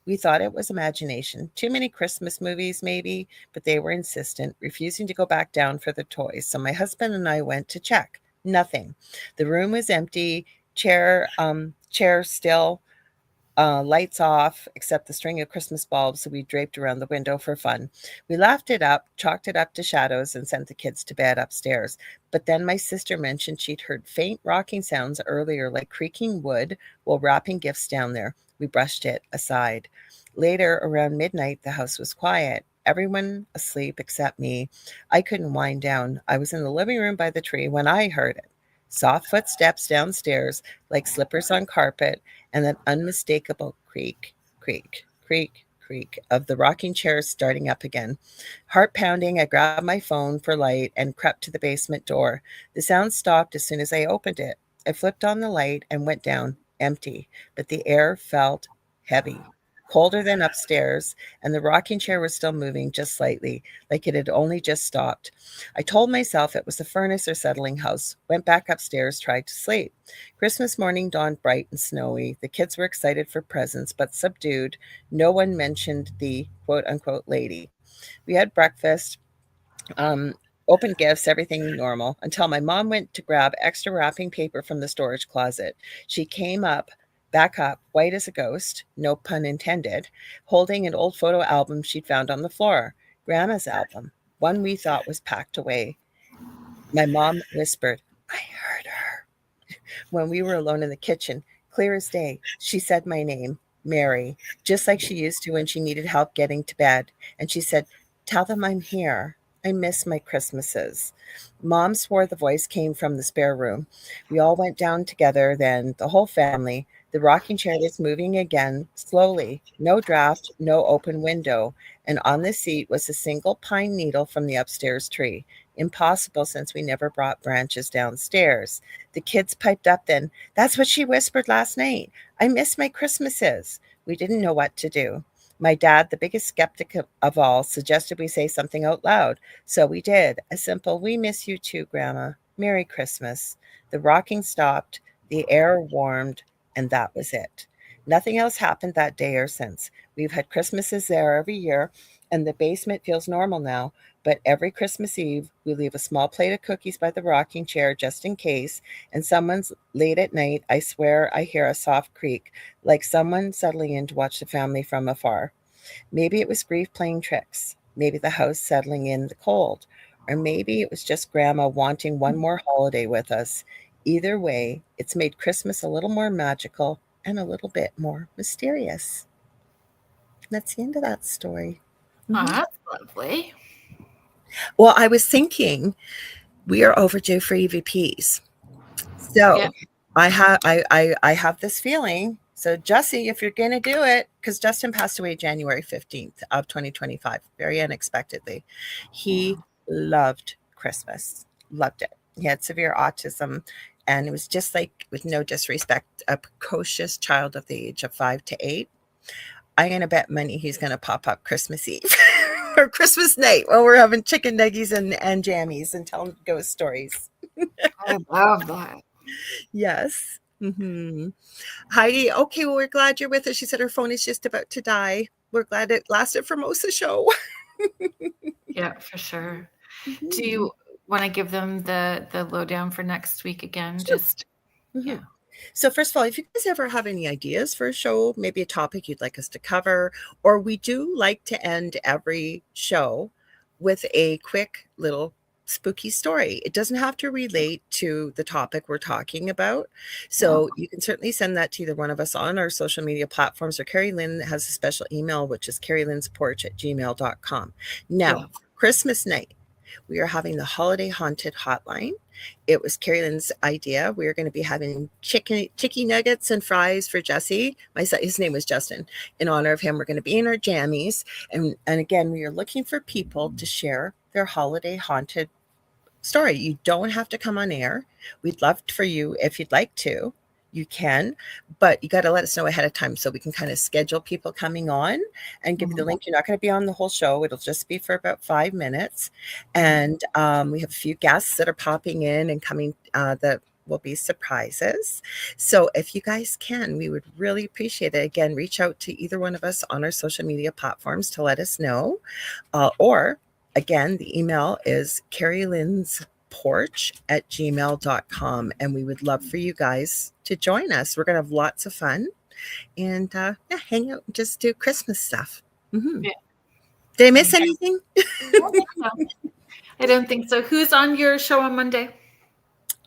We thought it was imagination. Too many Christmas movies, maybe, but they were insistent, refusing to go back down for the toys. So my husband and I went to check. Nothing. The room was empty, chair still, lights off, except the string of Christmas bulbs that we draped around the window for fun. We laughed it up, chalked it up to shadows, and sent the kids to bed upstairs. But then my sister mentioned she'd heard faint rocking sounds earlier, like creaking wood, while wrapping gifts down there. We brushed it aside. Later, around midnight, the house was quiet. Everyone asleep except me. I couldn't wind down. I was in the living room by the tree when I heard it. Soft footsteps downstairs, like slippers on carpet, and that unmistakable creak, creak, creak, creak of the rocking chair starting up again. Heart pounding, I grabbed my phone for light and crept to the basement door. The sound stopped as soon as I opened it. I flipped on the light and went down, empty, but the air felt heavy, colder than upstairs, and the rocking chair was still moving just slightly, like it had only just stopped. I told myself it was the furnace or settling house, went back upstairs, tried to sleep. Christmas morning dawned bright and snowy. The kids were excited for presents, but subdued. No one mentioned the quote-unquote lady. We had breakfast, opened gifts, everything normal, until my mom went to grab extra wrapping paper from the storage closet. She came back up, white as a ghost, no pun intended, holding an old photo album she'd found on the floor. Grandma's album, one we thought was packed away. My mom whispered, "I heard her." When we were alone in the kitchen, clear as day, she said my name, Mary, just like she used to when she needed help getting to bed. And she said, "Tell them I'm here. I miss my Christmases." Mom swore the voice came from the spare room. We all went down together then, the whole family. The rocking chair was moving again, slowly. No draft, no open window. And on the seat was a single pine needle from the upstairs tree. Impossible since we never brought branches downstairs. The kids piped up then, "That's what she whispered last night. I miss my Christmases." We didn't know what to do. My dad, the biggest skeptic of all, suggested we say something out loud. So we did. A simple, "We miss you too, Grandma. Merry Christmas." The rocking stopped, the air warmed, and that was it. Nothing else happened that day or since. We've had Christmases there every year, and the basement feels normal now. But every Christmas Eve, we leave a small plate of cookies by the rocking chair just in case, and someone's late at night, I swear I hear a soft creak, like someone settling in to watch the family from afar. Maybe it was grief playing tricks, maybe the house settling in the cold, or maybe it was just Grandma wanting one more holiday with us. Either way, it's made Christmas a little more magical and a little bit more mysterious. That's the end of that story. Oh, that's lovely. Well, I was thinking we are overdue for EVPs. So Yeah. I have this feeling. So Jesse, if you're going to do it, because Justin passed away January 15th of 2025, very unexpectedly. He loved Christmas, loved it. He had severe autism, and it was just like, with no disrespect, a precocious child of the age of 5 to 8. I'm going to bet money he's going to pop up Christmas Eve or Christmas night while we're having chicken nuggies and jammies and telling ghost stories. I love that. Yes. Mm-hmm. Heidi, okay, well, we're glad you're with us. She said her phone is just about to die. We're glad it lasted for most of the show. Yeah, for sure. Mm-hmm. Do you want to give them the lowdown for next week again? Sure. Just yeah. So first of all, if you guys ever have any ideas for a show, maybe a topic you'd like us to cover, or we do like to end every show with a quick little spooky story. It doesn't have to relate to the topic we're talking about. So you can certainly send that to either one of us on our social media platforms, or Kerrilynn has a special email, which is kerrylynsporch@gmail.com. Now, Christmas night, we are having the Holiday Haunted Hotline. It was Kerrilynn's idea. We are going to be having chicken nuggets and fries for Jesse. His name was Justin. In honor of him, we're going to be in our jammies. And again, we are looking for people to share their holiday haunted story. You don't have to come on air. We'd love for you, if you'd like to, you can, but you got to let us know ahead of time so we can kind of schedule people coming on and give you the link. You're not going to be on the whole show. It'll just be for about 5 minutes. And we have a few guests that are popping in and coming that will be surprises. So if you guys can, we would really appreciate it. Again, reach out to either one of us on our social media platforms to let us know. Or again, the email is kerrylynsporch@gmail.com. And we would love for you guys to join us. We're going to have lots of fun and hang out and just do Christmas stuff. Mm-hmm. Did I miss anything? I don't think so. Who's on your show on Monday?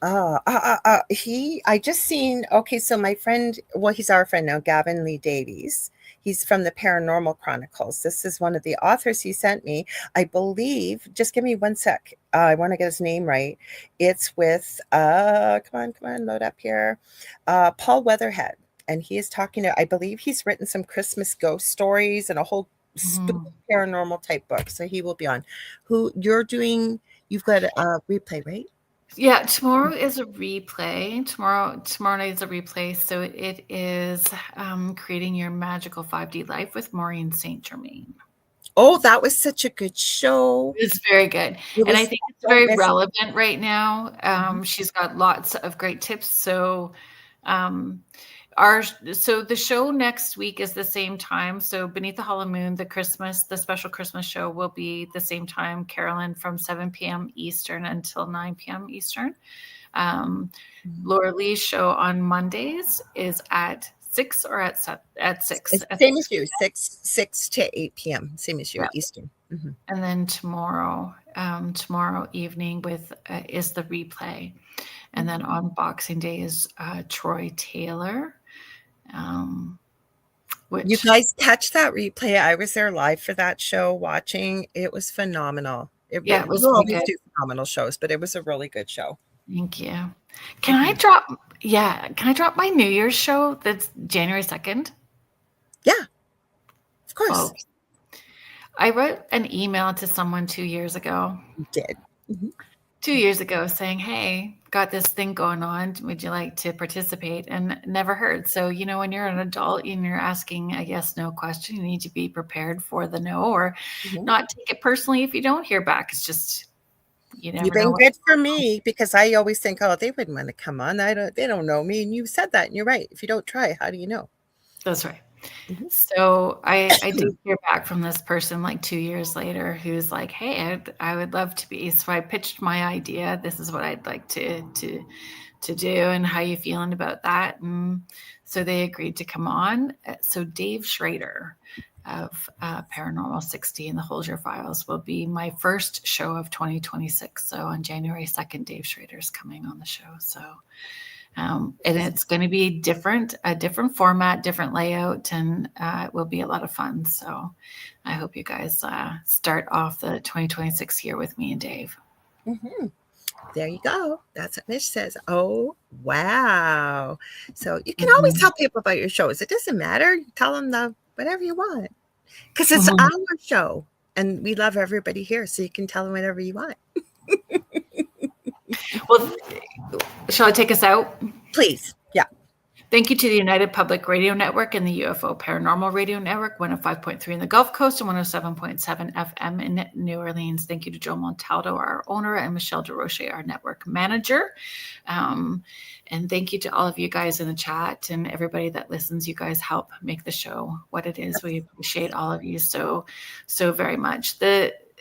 I just seen, okay, so my friend, well, he's our friend now, Gavin Lee Davies. He's from the Paranormal Chronicles. This is one of the authors he sent me. I believe, just give me 1 sec. I want to get his name right. It's with, come on, load up here. Paul Weatherhead. And he is talking to, I believe he's written some Christmas ghost stories and a whole spooky paranormal type book. So he will be on. Who you're doing, you've got a replay, right? Yeah, tomorrow is a replay. Tomorrow night is a replay. So it is creating your magical 5D life with Maureen St. Germain. Oh, that was such a good show. It's very good. And I think it's very relevant right now. She's got lots of great tips. So the show next week is the same time. So Beneath the Hollow Moon, the special Christmas show will be the same time, Kerrilynn, from 7 p.m. Eastern until 9 p.m. Eastern. Lorilai's show on Mondays is at 6 or at 6. Same as you, 6 to 8 p.m. Same as you, Eastern. Mm-hmm. And then tomorrow evening is the replay. And then on Boxing Day is Troy Taylor. You guys catch that replay? I was there live for that show watching. It was phenomenal. It was always do phenomenal shows, but it was a really good show. Thank you. Can I drop my New Year's show that's January 2nd? Yeah, of course. Oh. I wrote an email to someone 2 years ago. You did. Mm-hmm. 2 years ago saying, hey, got this thing going on. Would you like to participate? And never heard. So, when you're an adult and you're asking a yes, no question, you need to be prepared for the no, or not take it personally if you don't hear back. It's just, you've been good for me, because I always think, oh, they wouldn't want to come on. They don't know me. And you said that, and you're right. If you don't try, how do you know? That's right. So I did hear back from this person like 2 years later who's like, hey, I would love to be. So I pitched my idea. This is what I'd like to do, and how you feeling about that? And so they agreed to come on. So Dave Schrader of Paranormal 60 and the Hold Your Files will be my first show of 2026. So on January 2nd, Dave Schrader's coming on the show. So and it's going to be a different format, different layout, and it will be a lot of fun. So I hope you guys start off the 2026 year with me and Dave. Mm-hmm. There you go. That's what Mitch says. Oh, wow. So you can always tell people about your shows. It doesn't matter. Tell them whatever you want, because it's our show and we love everybody here. So you can tell them whatever you want. Well, shall I take us out? Please. Yeah. Thank you to the United Public Radio Network and the UFO Paranormal Radio Network, 105.3 in the Gulf Coast and 107.7 FM in New Orleans. Thank you to Joe Montaldo, our owner, and Michelle DeRoche, our network manager. And thank you to all of you guys in the chat and everybody that listens. You guys help make the show what it is. We appreciate all of you so very much.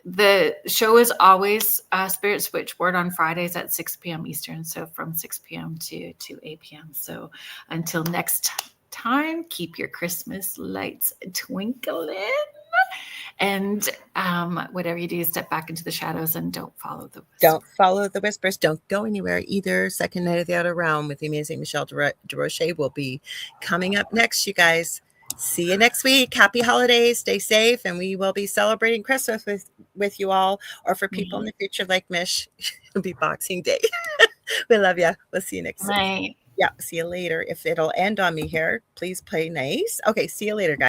The show is always Spirit Switchboard on Fridays at 6 p.m. Eastern, so from 6 p.m. to 8 p.m. So until next time, keep your Christmas lights twinkling. And whatever you do, step back into the shadows and don't follow the whispers. Don't follow the whispers. Don't go anywhere either. Second Night of the Outer Realm with the amazing Michelle DeRoche will be coming up next, you guys. See you next week. Happy holidays. Stay safe. And we will be celebrating Christmas with you all. Or for people in the future like Mish, it'll be Boxing Day. We love you. We'll see you next week. Yeah, see you later. If it'll end on me here, please play nice. Okay, see you later, guys.